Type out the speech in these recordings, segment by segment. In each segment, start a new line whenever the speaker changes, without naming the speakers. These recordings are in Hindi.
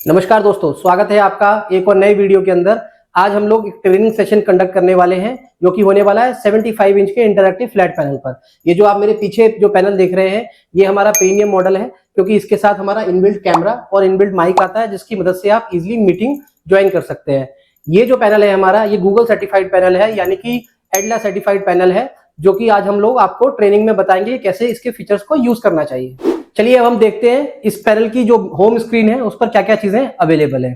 नमस्कार दोस्तों, स्वागत है आपका एक और नए वीडियो के अंदर। आज हम लोग एक ट्रेनिंग सेशन कंडक्ट करने वाले हैं जो कि होने वाला है 75 इंच के इंटरैक्टिव फ्लैट पैनल पर। ये जो आप मेरे पीछे जो पैनल देख रहे हैं ये हमारा प्रीमियम मॉडल है, क्योंकि इसके साथ हमारा इनबिल्ट कैमरा और इनबिल्ट माइक आता है, जिसकी मदद से आप इजीली मीटिंग ज्वाइन कर सकते हैं। ये जो पैनल है हमारा, ये गूगल सर्टिफाइड पैनल है, यानी कि एडला सर्टिफाइड पैनल है, जो कि आज हम लोग आपको ट्रेनिंग में बताएंगे कैसे इसके फीचर्स को यूज करना चाहिए। चलिए अब हम देखते हैं इस पैनल की जो होम स्क्रीन है उस पर क्या क्या चीजें अवेलेबल है।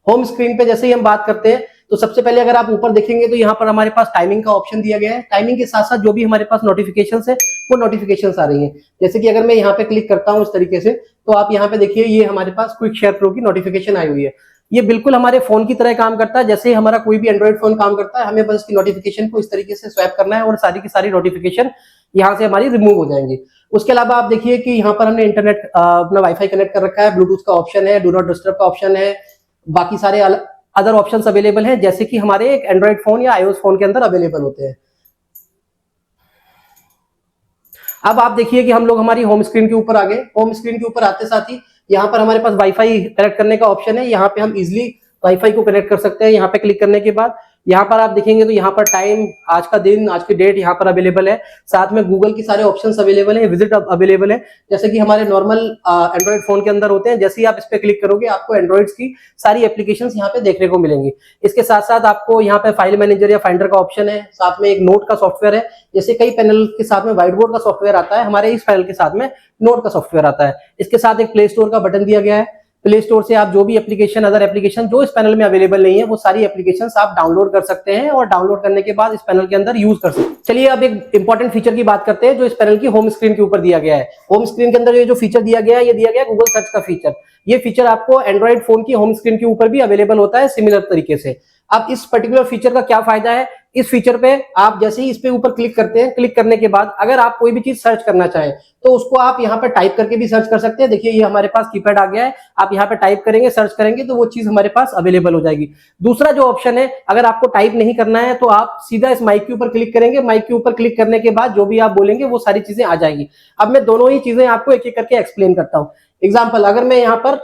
होम स्क्रीन पे जैसे ही हम बात करते हैं तो सबसे पहले अगर आप ऊपर देखेंगे तो यहाँ पर हमारे पास टाइमिंग का ऑप्शन दिया गया है। टाइमिंग के साथ साथ जो भी हमारे पास नोटिफिकेशंस है वो नोटिफिकेशंस आ रही हैं। जैसे कि अगर मैं यहाँ पे क्लिक करता हूँ इस तरीके से, तो आप यहाँ पे देखिए ये हमारे पास क्विक शेयर प्रो की नोटिफिकेशन आई हुई है। ये बिल्कुल हमारे फोन की तरह काम करता है, जैसे हमारा कोई भी एंड्रॉइड फोन काम करता है। हमें बस इसकी नोटिफिकेशन को इस तरीके से स्वैप करना है और सारी की सारी नोटिफिकेशन यहाँ से हमारी रिमूव हो जाएंगी। उसके अलावा आप देखिए कि यहाँ पर हमने इंटरनेट अपना वाईफाई कनेक्ट कर रखा है, ब्लूटूथ का ऑप्शन है, डू नॉट डिस्टर्ब का ऑप्शन है, बाकी सारे अदर ऑप्शंस अवेलेबल हैं, जैसे कि हमारे एक एंड्रॉइड फोन या आईओएस फोन के अंदर अवेलेबल होते हैं। अब आप देखिए कि हम लोग हमारी होम स्क्रीन के ऊपर आ गए। होम स्क्रीन के ऊपर आते साथ ही यहाँ पर हमारे पास वाईफाई कनेक्ट करने का ऑप्शन है। यहाँ पे हम इजिली वाईफाई को कनेक्ट कर सकते हैं। यहाँ पे क्लिक करने के बाद यहाँ पर आप देखेंगे तो यहाँ पर टाइम, आज का दिन, आज की डेट यहाँ पर अवेलेबल है। साथ में गूगल की सारे ऑप्शंस अवेलेबल है, विजिट अवेलेबल है, जैसे कि हमारे नॉर्मल एंड्रॉइड फोन के अंदर होते हैं। जैसे ही आप इस पे क्लिक करोगे आपको एंड्रॉइड्स की सारी एप्लीकेशंस यहाँ पे देखने को मिलेंगी। इसके साथ साथ आपको यहाँ पे फाइल मैनेजर या फाइंडर का ऑप्शन है, साथ में एक नोट का सॉफ्टवेयर है। जैसे कई पैनल के साथ में व्हाइट बोर्ड का सॉफ्टवेयर आता है, हमारे इस पैनल के साथ में नोट का सॉफ्टवेयर आता है। इसके साथ एक प्ले स्टोर का बटन दिया गया है। प्ले स्टोर से आप जो भी एप्लीकेशन, अदर एप्लीकेशन जो इस पैनल में अवेलेबल नहीं है, वो सारी एप्लीकेशंस आप डाउनलोड कर सकते हैं और डाउनलोड करने के बाद इस पैनल के अंदर यूज कर सकते हैं। चलिए अब एक इंपॉर्टेंट फीचर की बात करते हैं जो इस पैनल की होम स्क्रीन के ऊपर दिया गया है। होम स्क्रीन के अंदर ये जो फीचर दिया गया है, ये दिया गया है गूगल सर्च का फीचर। ये फीचर आपको एंड्रॉइड फोन की होम स्क्रीन के ऊपर भी अवेलेबल होता है सिमिलर तरीके से। अब इस पर्टिकुलर फीचर का क्या फायदा है? इस फीचर पे आप जैसे ही इस पे ऊपर क्लिक करते हैं, क्लिक करने के बाद अगर आप कोई भी चीज सर्च करना चाहें तो उसको आप यहाँ पे टाइप करके भी सर्च कर सकते हैं। देखिए ये हमारे पास कीपैड आ गया है, आप यहाँ पे टाइप करेंगे, सर्च करेंगे तो वो चीज हमारे पास अवेलेबल हो जाएगी। दूसरा जो ऑप्शन है, अगर आपको टाइप नहीं करना है तो आप सीधा इस माइक के ऊपर क्लिक करेंगे। माइक के ऊपर क्लिक करने के बाद जो भी आप बोलेंगे वो सारी चीजें आ जाएंगी। अब मैं दोनों ही चीजें आपको एक एक करके एक्सप्लेन करता हूँ। एग्जाम्पल, अगर मैं यहाँ पर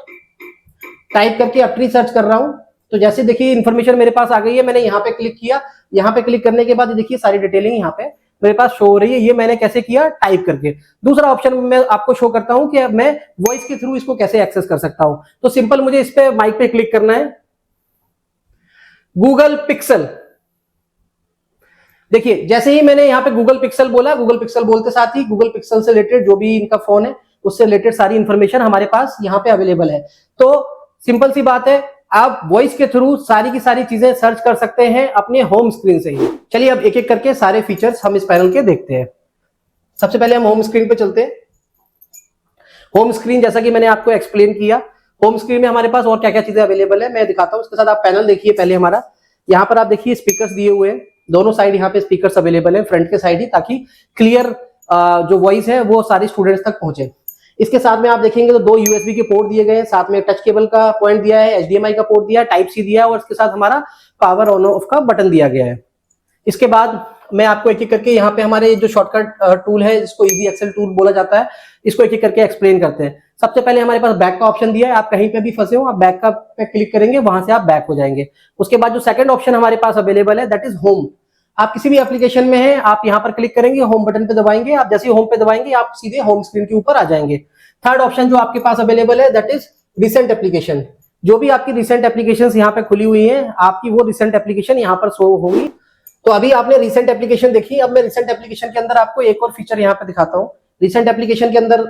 टाइप करके अपनी सर्च कर रहा हूं तो जैसे देखिए इन्फॉर्मेशन मेरे पास आ गई है। मैंने यहाँ पे क्लिक किया, यहाँ पे क्लिक करने के बाद देखिए सारी डिटेलिंग यहाँ पे मेरे पास शो हो रही है। ये मैंने कैसे किया? टाइप करके। दूसरा ऑप्शन मैं आपको शो करता हूं कि मैं वॉइस के थ्रू इसको कैसे एक्सेस कर सकता हूं। तो सिंपल, मुझे इस पे माइक पे क्लिक करना है। गूगल पिक्सल, देखिए जैसे ही मैंने यहाँ पे गूगल पिक्सल बोला, गूगल पिक्सल बोलते साथ ही गूगल पिक्सल से रिलेटेड जो भी इनका फोन है उससे रिलेटेड सारी इंफॉर्मेशन हमारे पास यहाँ पे अवेलेबल है। तो सिंपल सी बात है, आप वॉइस के थ्रू सारी की सारी चीजें सर्च कर सकते हैं अपने होम स्क्रीन से ही। चलिए अब एक एक करके सारे फीचर्स हम इस पैनल के देखते हैं। सबसे पहले हम होम स्क्रीन पे चलते हैं। होम स्क्रीन जैसा कि मैंने आपको एक्सप्लेन किया, होम स्क्रीन में हमारे पास और क्या क्या चीजें अवेलेबल है मैं दिखाता हूँ। उसके साथ आप पैनल देखिए। पहले हमारा यहाँ पर आप देखिए स्पीकर्स दिए हुए हैं, दोनों साइड यहाँ पे स्पीकर्स अवेलेबल है, फ्रंट के साइड ही, ताकि क्लियर जो वॉइस है वो सारे स्टूडेंट्स तक पहुंचे। इसके साथ में आप देखेंगे तो दो यूएसबी के पोर्ट दिए गए हैं, साथ में टच केबल का पॉइंट दिया है, एचडीएमआई का पोर्ट दिया है, टाइप सी दिया है, और इसके साथ हमारा पावर ऑन ऑफ का बटन दिया गया है। इसके बाद मैं आपको एक एक करके यहाँ पे हमारे जो शॉर्टकट टूल है, जिसको इजी एक्सेल टूल बोला जाता है, इसको एक एक करके एक्सप्लेन करते हैं। सबसे पहले हमारे पास बैक का ऑप्शन दिया है। आप कहीं पे भी फंसे हो, आप बैक का पे क्लिक करेंगे, वहां से आप बैक हो जाएंगे। उसके बाद जो सेकंड ऑप्शन हमारे पास अवेलेबल है, दैट इज होम। आप किसी भी एप्लीकेशन में हैं, आप यहाँ पर क्लिक करेंगे, होम बटन पे दबाएंगे, आप जैसे ही होम पे दबाएंगे आप सीधे होम स्क्रीन के ऊपर आ जाएंगे। थर्ड ऑप्शन जो आपके पास अवेलेबल है, दैट इज रिसेंट एप्लीकेशन। जो भी आपकी रिसेंट एप्लीकेशंस यहाँ पे खुली हुई हैं, आपकी वो रिसेंट एप्लीकेशन यहाँ पर शो होगी। तो अभी आपने रिसेंट एप्लीकेशन देखी। अब मैं रिसेंट एप्लीकेशन के अंदर आपको एक और फीचर यहाँ पे दिखाता हूँ। रिसेंट एप्लीकेशन के अंदर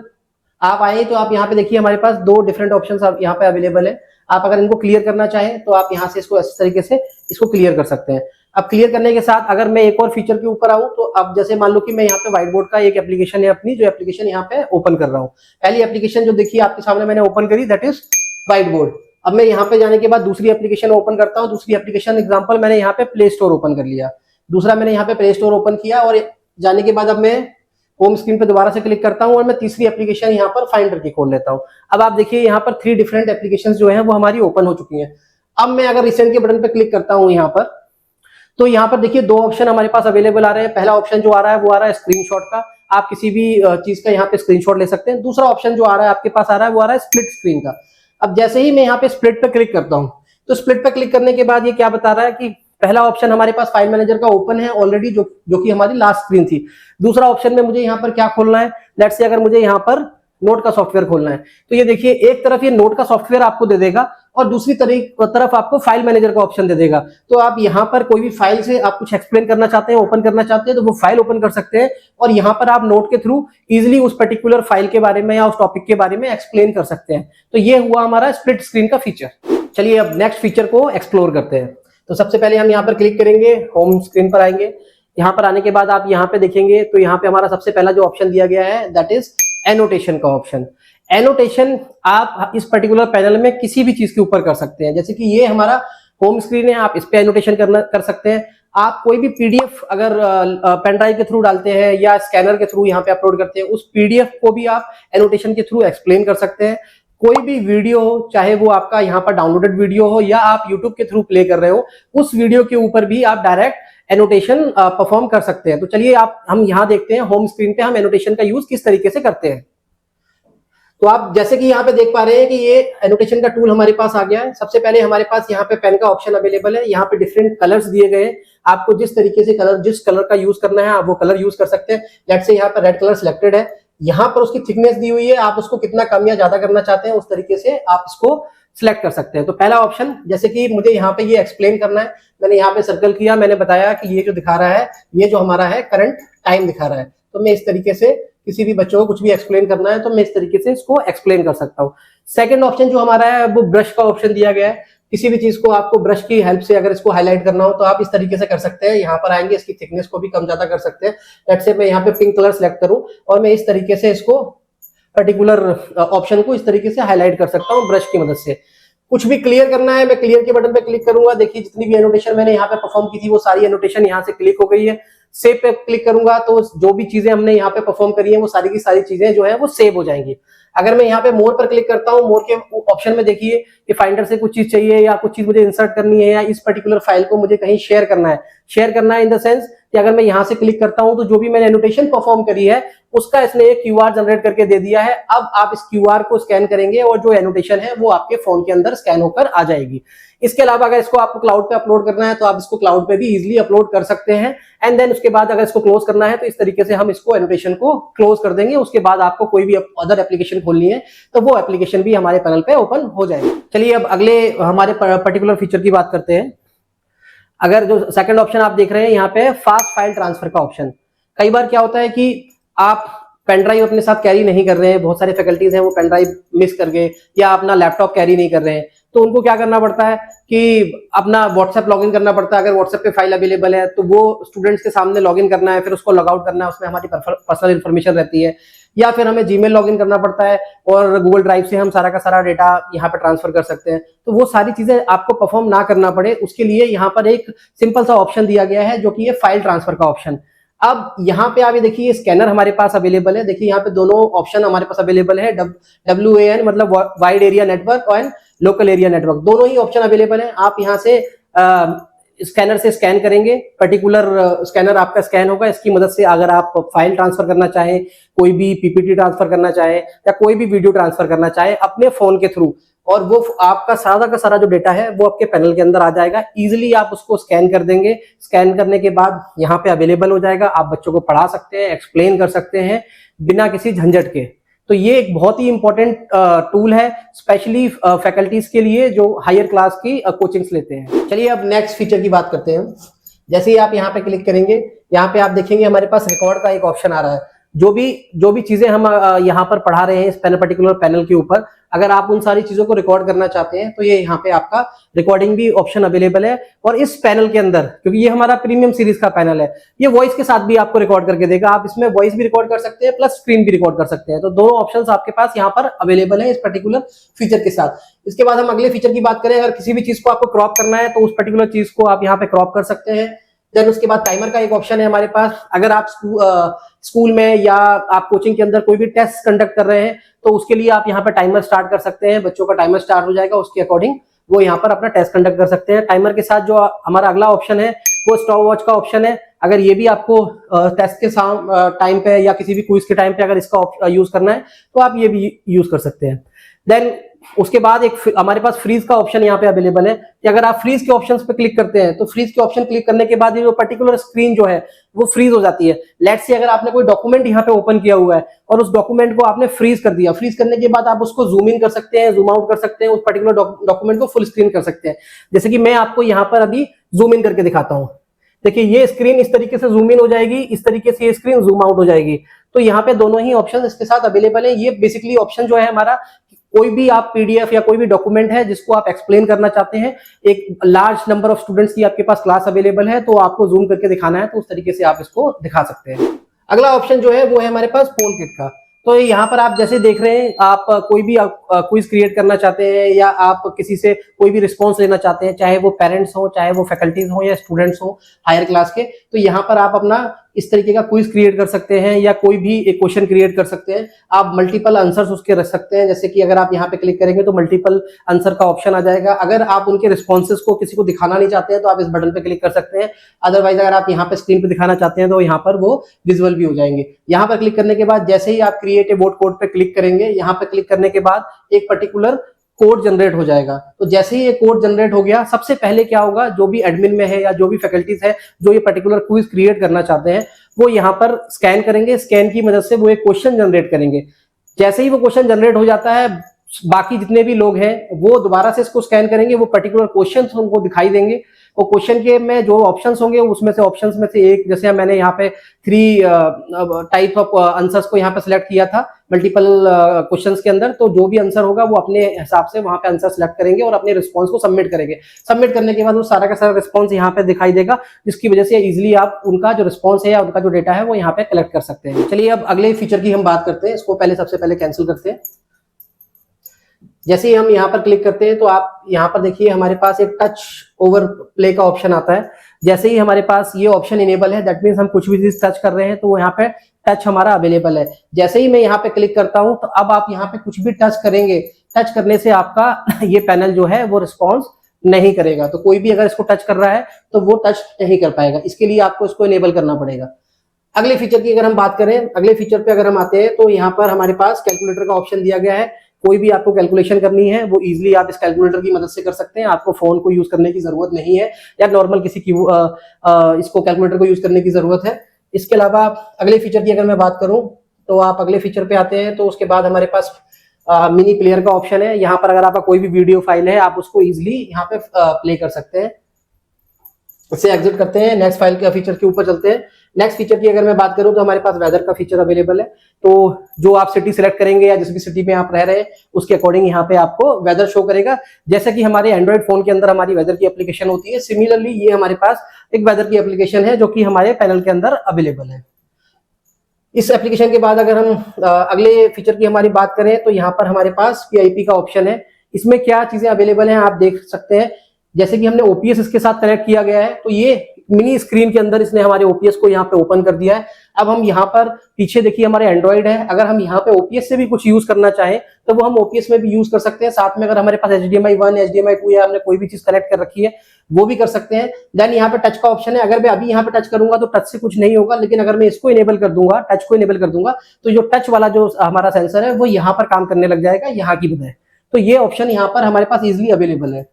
आप आए तो आप यहाँ पे देखिए हमारे पास दो डिफरेंट ऑप्शंस यहाँ पे अवेलेबल है। आप अगर इनको क्लियर करना चाहें तो आप यहाँ से इसको इस तरीके से इसको क्लियर कर सकते हैं। अब क्लियर करने के साथ अगर मैं एक और फीचर के ऊपर आऊं तो अब जैसे मान लो कि मैं यहाँ पे व्हाइट बोर्ड का एक एप्लीकेशन है अपनी, जो एप्लीकेशन यहाँ पे ओपन कर रहा हूँ। पहली एप्लीकेशन जो देखिए आपके सामने मैंने ओपन करी, दैट इज व्हाइट बोर्ड। अब मैं यहाँ पे जाने के बाद दूसरी एप्लीकेशन ओपन करता हूँ। दूसरी एप्लीकेशन एग्जाम्पल मैंने यहाँ पे प्ले स्टोर ओपन कर लिया। दूसरा मैंने यहाँ पे प्ले स्टोर ओपन किया और जाने के बाद अब मैं होम स्क्रीन पे दोबारा से क्लिक करता हूँ और मैं तीसरी एप्लीकेशन यहाँ पर फाइंडर की खोल लेता हूँ। अब आप देखिए यहाँ पर 3 डिफरेंट एप्लीकेशंस जो हैं वो हमारी ओपन हो चुकी हैं। अब मैं अगर रिसेंट के बटन पे क्लिक करता हूँ यहाँ पर, तो यहाँ पर देखिए 2 ऑप्शन हमारे पास अवेलेबल आ रहे हैं। पहला ऑप्शन जो आ रहा है वो आ रहा है स्क्रीनशॉट का, आप किसी भी चीज का यहाँ पे स्क्रीनशॉट ले सकते हैं। दूसरा ऑप्शन जो आ रहा है आपके पास आ रहा है वो आ रहा है स्प्लिट स्क्रीन का। अब जैसे ही मैं यहाँ पे स्प्लिट पे क्लिक करता हूँ, तो स्प्लिट पे क्लिक करने के बाद ये क्या बता रहा है कि पहला ऑप्शन हमारे पास फाइल मैनेजर का ओपन है ऑलरेडी, जो कि हमारी लास्ट स्क्रीन थी। दूसरा ऑप्शन में मुझे यहाँ पर क्या खोलना है, लेट्स से अगर मुझे यहाँ पर नोट का सॉफ्टवेयर खोलना है, तो ये देखिए एक तरफ ये नोट का सॉफ्टवेयर आपको दे देगा और दूसरी तरफ आपको फाइल मैनेजर का ऑप्शन दे देगा। तो आप यहाँ पर कोई भी फाइल से आप कुछ एक्सप्लेन करना चाहते हैं, ओपन करना चाहते हैं, तो वो फाइल ओपन कर सकते हैं और यहाँ पर आप नोट के थ्रू इजिली उस पर्टिकुलर फाइल के बारे में या उस टॉपिक के बारे में एक्सप्लेन कर सकते हैं। तो ये हुआ हमारा स्प्लिट स्क्रीन का फीचर। चलिए अब नेक्स्ट फीचर को एक्सप्लोर करते हैं। तो सबसे पहले हम यहाँ पर क्लिक करेंगे, होम स्क्रीन पर आएंगे। यहाँ पर आने के बाद आप यहाँ पे देखेंगे तो यहाँ पे हमारा सबसे पहला जो ऑप्शन दिया गया है दैट इज एनोटेशन का ऑप्शन। एनोटेशन आप इस पर्टिकुलर पैनल में किसी भी चीज के ऊपर कर सकते हैं। जैसे कि ये हमारा होम स्क्रीन है, आप इस पे एनोटेशन कर सकते हैं। आप कोई भी पीडीएफ अगर पेन ड्राइव के थ्रू डालते हैं या स्कैनर के थ्रू यहाँ पे अपलोड करते हैं, उस पीडीएफ को भी आप एनोटेशन के थ्रू एक्सप्लेन कर सकते हैं। कोई भी वीडियो हो, चाहे वो आपका यहाँ पर डाउनलोडेड वीडियो हो या आप यूट्यूब के थ्रू प्ले कर रहे हो, उस वीडियो के ऊपर भी आप डायरेक्ट एनोटेशन परफॉर्म कर सकते हैं। तो चलिए हम यहाँ देखते हैं होम स्क्रीन पे हम एनोटेशन का यूज किस तरीके से करते हैं। तो आप जैसे कि यहाँ पे देख पा रहे हैं कि ये एनोटेशन का टूल हमारे पास आ गया है। सबसे पहले हमारे पास यहाँ पे पेन का ऑप्शन अवेलेबल है। यहाँ पे डिफरेंट कलर्स दिए गए हैं, आपको जिस तरीके से जिस कलर का यूज करना है आप वो कलर यूज कर सकते हैं। लेट्स से यहाँ पर रेड कलर सिलेक्टेड है, यहाँ पर उसकी थिकनेस दी हुई है, आप उसको कितना कम या ज्यादा करना चाहते हैं उस तरीके से आप इसको सिलेक्ट कर सकते हैं। तो पहला ऑप्शन, जैसे कि मुझे यहाँ पे ये एक्सप्लेन करना है, मैंने यहाँ पे सर्कल किया, मैंने बताया कि ये जो दिखा रहा है ये जो हमारा है करंट टाइम दिखा रहा है। तो मैं इस तरीके से किसी भी बच्चों को कुछ भी एक्सप्लेन करना है तो मैं इस तरीके से इसको एक्सप्लेन कर सकता हूँ। सेकंड ऑप्शन जो हमारा है वो ब्रश का ऑप्शन दिया गया है। किसी भी चीज को आपको ब्रश की हेल्प से अगर इसको हाईलाइट करना हो तो आप इस तरीके से कर सकते हैं। यहाँ पर आएंगे, इसकी थिकनेस को भी कम ज्यादा कर सकते हैं। लेट्स से मैं यहाँ पे पिंक कलर सेलेक्ट करूं और मैं इस तरीके से इसको पर्टिकुलर ऑप्शन को इस तरीके से हाईलाइट कर सकता हूँ ब्रश की मदद से। कुछ भी क्लियर करना है, मैं क्लियर के बटन पे क्लिक करूंगा। देखिए जितनी भी एनोटेशन मैंने यहाँ पे परफॉर्म की थी वो सारी एनोटेशन यहाँ से क्लिक हो गई है। सेव पे क्लिक करूंगा तो जो भी चीजें हमने यहाँ पे परफॉर्म करी है वो सारी की सारी चीजें जो है वो सेव हो जाएंगी। अगर मैं यहाँ पे मोर पर क्लिक करता हूँ, मोर के ऑप्शन में देखिए कि फाइंडर से कुछ चीज चाहिए या कुछ चीज मुझे इंसर्ट करनी है या इस पर्टिकुलर फाइल को मुझे कहीं शेयर करना है। शेयर करना है इन द सेंस कि अगर मैं यहाँ से क्लिक करता हूँ तो जो भी मैंने एनोटेशन परफॉर्म करी है उसका इसने एक क्यूआर जनरेट करके दे दिया है। अब आप इस क्यूआर को स्कैन करेंगे और जो एनोटेशन है वो आपके फोन के अंदर स्कैन होकर आ जाएगी। इसके अलावा अगर इसको आपको क्लाउड पे अपलोड करना है तो आप इसको क्लाउड पे भी इजीली अपलोड कर सकते हैं। एंड देन उसके बाद अगर इसको क्लोज करना है तो इस तरीके से हम इसको एनोटेशन को क्लोज कर देंगे। उसके बाद आपको कोई भी अदर एप्लीकेशन खोलनी है तो वो एप्लीकेशन भी हमारे पैनल पे ओपन हो जाएगी। चलिए अब अगले हमारे पर्टिकुलर फीचर की बात करते हैं। अगर जो सेकंड ऑप्शन आप देख रहे हैं यहाँ पे फास्ट फाइल ट्रांसफर का ऑप्शन। कई बार क्या होता है कि आप पेन ड्राइव अपने साथ कैरी नहीं कर रहे हैं, बहुत सारे फैकल्टीज हैं वो पेन ड्राइव मिस कर गए या अपना लैपटॉप कैरी नहीं कर रहे हैं, तो उनको क्या करना पड़ता है कि अपना व्हाट्सएप लॉगिन करना पड़ता है। अगर व्हाट्सएप पे फाइल अवेलेबल है तो वो स्टूडेंट्स के सामने लॉगिन करना है, फिर उसको लॉग आउट करना है, उसमें हमारी पर्सनल इन्फॉर्मेशन रहती है। या फिर हमें जीमेल लॉगिन करना पड़ता है और गूगल ड्राइव से हम सारा का सारा डेटा यहाँ पे ट्रांसफर कर सकते हैं। तो वो सारी चीजें आपको परफॉर्म ना करना पड़े उसके लिए यहाँ पर एक सिंपल सा ऑप्शन दिया गया है जो कि ये फाइल ट्रांसफर का ऑप्शन। अब यहाँ पे आप ये देखिए स्कैनर हमारे पास अवेलेबल है। देखिए यहाँ पे दोनों ऑप्शन हमारे पास अवेलेबल है, WAN मतलब वाइड एरिया नेटवर्क और लोकल एरिया नेटवर्क, दोनों ही ऑप्शन अवेलेबल है। आप यहाँ से स्कैनर से स्कैन करेंगे, पर्टिकुलर स्कैनर आपका स्कैन होगा। इसकी मदद से अगर आप फाइल ट्रांसफर करना चाहें, कोई भी पीपीटी ट्रांसफर करना चाहें या कोई भी वीडियो ट्रांसफर करना चाहें अपने फोन के थ्रू, और वो आपका सारा का सारा जो डेटा है वो आपके पैनल के अंदर आ जाएगा। इजीली आप उसको स्कैन कर देंगे, स्कैन करने के बाद यहाँ पे अवेलेबल हो जाएगा। आप बच्चों को पढ़ा सकते हैं, एक्सप्लेन कर सकते हैं बिना किसी झंझट के। तो ये एक बहुत ही इंपॉर्टेंट टूल है स्पेशली फैकल्टीज के लिए जो हायर क्लास की कोचिंग्स लेते हैं। चलिए अब नेक्स्ट फीचर की बात करते हैं। जैसे ही आप यहाँ पे क्लिक करेंगे, यहाँ पे आप देखेंगे हमारे पास रिकॉर्ड का एक ऑप्शन आ रहा है। जो भी चीजें हम यहाँ पर पढ़ा रहे हैं इस पर्टिकुलर पैनल के ऊपर, अगर आप उन सारी चीजों को रिकॉर्ड करना चाहते हैं तो ये यहाँ पे आपका रिकॉर्डिंग भी ऑप्शन अवेलेबल है। और इस पैनल के अंदर, क्योंकि ये हमारा प्रीमियम सीरीज का पैनल है, ये वॉइस के साथ भी आपको रिकॉर्ड करके देगा। आप इसमें वॉइस भी रिकॉर्ड कर सकते हैं प्लस स्क्रीन भी रिकॉर्ड कर सकते हैं। तो दोनों ऑप्शंस आपके पास यहाँ पर अवेलेबल है इस पर्टिकुलर फीचर के साथ। इसके बाद हम अगले फीचर की बात करें, अगर किसी भी चीज को आपको क्रॉप करना है तो उस पर्टिकुलर चीज को आप यहाँ पे क्रॉप कर सकते हैं। देन उसके बाद टाइमर का एक ऑप्शन है हमारे पास। अगर आप स्कूल में या आप कोचिंग के अंदर कोई भी टेस्ट कंडक्ट कर रहे हैं तो उसके लिए आप यहाँ पे टाइमर स्टार्ट कर सकते हैं। बच्चों का टाइमर स्टार्ट हो जाएगा, उसके अकॉर्डिंग वो यहाँ पर अपना टेस्ट कंडक्ट कर सकते हैं। टाइमर के साथ जो हमारा अगला ऑप्शन है वो स्टॉप वॉच का ऑप्शन है। अगर ये भी आपको टेस्ट के टाइम पे या किसी भी क्विज के टाइम पे अगर इसका यूज करना है तो आप ये भी यूज कर सकते हैं। देन उसके बाद एक हमारे पास फ्रीज का ऑप्शन यहाँ पे अवेलेबल है कि अगर आप फ्रीज के ऑप्शंस पे क्लिक करते हैं तो फ्रीज के ऑप्शन क्लिक करने के बाद ये जो पर्टिकुलर स्क्रीन जो है वो फ्रीज हो जाती है। लेट्स से अगर आपने कोई डॉक्यूमेंट यहाँ पे ओपन किया हुआ है और उस डॉक्यूमेंट को आपने फ्रीज कर दिया, फ्रीज करने के बाद आप उसको जूम इन कर सकते हैं, जूम आउट कर सकते हैं, उस पर्टिकुलर डॉक्यूमेंट को फुल स्क्रीन कर सकते हैं। जैसे कि मैं आपको यहाँ पर अभी जूम इन करके दिखाता हूँ। देखिए ये स्क्रीन इस तरीके से जूम इन हो जाएगी, इस तरीके से ये स्क्रीन जूम आउट हो जाएगी। तो यहाँ पे दोनों ही ऑप्शन इसके साथ अवेलेबल है। ये बेसिकली ऑप्शन जो है हमारा, कोई भी आप पीडीएफ या कोई भी डॉक्यूमेंट है जिसको आप एक्सप्लेन करना चाहते हैं, एक लार्ज नंबर ऑफ स्टूडेंट्स की आपके पास क्लास अवेलेबल है, तो आपको जूम करके दिखाना है तो उस तरीके से आप इसको दिखा सकते हैं। अगला ऑप्शन जो है वो है हमारे पास पोल किट का। तो यहाँ पर आप जैसे देख रहे हैं, आप कोई भी क्विज क्रिएट करना चाहते हैं या आप किसी से कोई भी रिस्पॉन्स लेना चाहते हैं, चाहे वो पेरेंट्स हो, चाहे वो फैकल्टीज हो या स्टूडेंट्स हो हायर क्लास के, तो यहाँ पर आप अपना इस तरीके का क्विज क्रिएट कर सकते हैं या कोई भी एक क्वेश्चन क्रिएट कर सकते हैं। आप मल्टीपल आंसर्स उसके रख सकते हैं, जैसे कि अगर आप यहाँ पे क्लिक करेंगे तो मल्टीपल आंसर का ऑप्शन आ जाएगा। अगर आप उनके रिस्पॉन्सेज को किसी को दिखाना नहीं चाहते हैं तो आप इस बटन पे क्लिक कर सकते हैं। अदरवाइज अगर आप यहाँ पे स्क्रीन पे दिखाना चाहते हैं तो यहाँ पर वो विजुअल भी हो जाएंगे। यहाँ पर क्लिक करने के बाद जैसे ही आप क्रिएट ए वोट कोड पे क्लिक करेंगे, यहाँ पे क्लिक करने के बाद एक पर्टिकुलर कोड जनरेट हो जाएगा। तो जैसे ही ये कोड जनरेट हो गया, सबसे पहले क्या होगा, जो भी एडमिन में है या जो भी फैकल्टीज है जो ये पर्टिकुलर क्विज क्रिएट करना चाहते हैं, वो यहाँ पर स्कैन करेंगे। स्कैन की मदद से वो एक क्वेश्चन जनरेट करेंगे। जैसे ही वो क्वेश्चन जनरेट हो जाता है, बाकी जितने भी लोग हैं वो दोबारा से इसको स्कैन करेंगे, वो पर्टिकुलर क्वेश्चन उनको दिखाई देंगे। और क्वेश्चन के में जो ऑप्शंस होंगे उसमें से ऑप्शंस में से एक, जैसे मैंने यहाँ पे 3 टाइप ऑफ आंसर्स को यहाँ पे सिलेक्ट किया था मल्टीपल क्वेश्चंस के अंदर, तो जो भी आंसर होगा वो अपने हिसाब से वहां पे आंसर सिलेक्ट करेंगे और अपने रिस्पॉन्स को सबमिट करेंगे। सबमिट करने के बाद वो सारा का सारा रिस्पॉन्स यहाँ पे दिखाई देगा, जिसकी वजह से इजिली आप उनका जो रिस्पॉन्स है या उनका जो डेटा है वो यहाँ पे कलेक्ट कर सकते हैं। चलिए अब अगले फीचर की हम बात करते हैं। इसको पहले सबसे पहले कैंसिल करते हैं। जैसे ही हम यहाँ पर क्लिक करते हैं तो आप यहाँ पर देखिए हमारे पास एक टच ओवर प्ले का ऑप्शन आता है। जैसे ही हमारे पास ये ऑप्शन इनेबल है, दैट मीन्स हम कुछ भी चीज टच कर रहे हैं तो वो यहाँ पे टच हमारा अवेलेबल है। जैसे ही मैं यहाँ पे क्लिक करता हूँ तो अब आप यहाँ पे कुछ भी टच करेंगे, टच करने से आपका ये पैनल जो है वो रिस्पॉन्स नहीं करेगा। तो कोई भी अगर इसको टच कर रहा है तो वो टच नहीं कर पाएगा। इसके लिए आपको इसको इनेबल करना पड़ेगा। अगले फीचर की अगर हम बात करें, अगले फीचर पे अगर हम आते हैं तो यहाँ पर हमारे पास कैलकुलेटर का ऑप्शन दिया गया है। कोई भी आपको कैलकुलेशन करनी है वो इजीली आप इस कैलकुलेटर की मदद से कर सकते हैं। आपको फोन को यूज करने की जरूरत नहीं है या नॉर्मल किसी की इसको कैलकुलेटर को यूज करने की जरूरत है। इसके अलावा अगले फीचर की अगर मैं बात करूं तो आप अगले फीचर पे आते हैं तो उसके बाद हमारे पास मिनी प्लेयर का ऑप्शन है। यहाँ पर अगर आपका कोई भी वीडियो फाइल है आप उसको इजिली यहाँ पे प्ले कर सकते हैं। इससे एग्जिट करते हैं, नेक्स्ट फाइल का फीचर के ऊपर चलते हैं। नेक्स्ट फीचर की अगर मैं बात करूं तो हमारे पास वेदर का फीचर अवेलेबल है। तो जो आप सिटी सिलेक्ट करेंगे या जिस भी सिटी में आप रह रहे हैं उसके अकॉर्डिंग यहाँ पे आपको वेदर शो करेगा। जैसे कि हमारे एंड्रॉइड फोन के अंदर हमारी वेदर की एप्लीकेशन होती है, सिमिलरली ये हमारे पास एक वेदर की एप्लीकेशन है जो कि हमारे पैनल के अंदर अवेलेबल है। इस एप्लीकेशन के बाद अगर हम अगले फीचर की हमारी बात करें तो यहाँ पर हमारे पास PIP का ऑप्शन है। इसमें क्या चीजें अवेलेबल हैं आप देख सकते हैं। जैसे कि हमने OPS इसके साथ कनेक्ट किया गया है, तो ये मिनी स्क्रीन के अंदर इसने हमारे OPS को यहाँ पे ओपन कर दिया है। अब हम यहाँ पर पीछे देखिए हमारे एंड्रॉइड है, अगर हम यहाँ पे OPS से भी कुछ यूज करना चाहें तो वो हम OPS में भी यूज कर सकते हैं। साथ में अगर हमारे पास HDMI 1 HDMI 2 या हमने कोई भी चीज कनेक्ट कर रखी है वो भी कर सकते हैं। देन यहाँ पे टच का ऑप्शन है। अगर मैं अभी यहाँ पे टच करूंगा तो टच से कुछ नहीं होगा, लेकिन अगर मैं इसको इनेबल कर दूंगा, टच को इनेबल कर दूंगा, तो जो टच वाला जो हमारा सेंसर है वो यहाँ पर काम करने लग जाएगा यहाँ की बजाय। तो ये ऑप्शन यहाँ पर हमारे पास इजिली अवेलेबल है।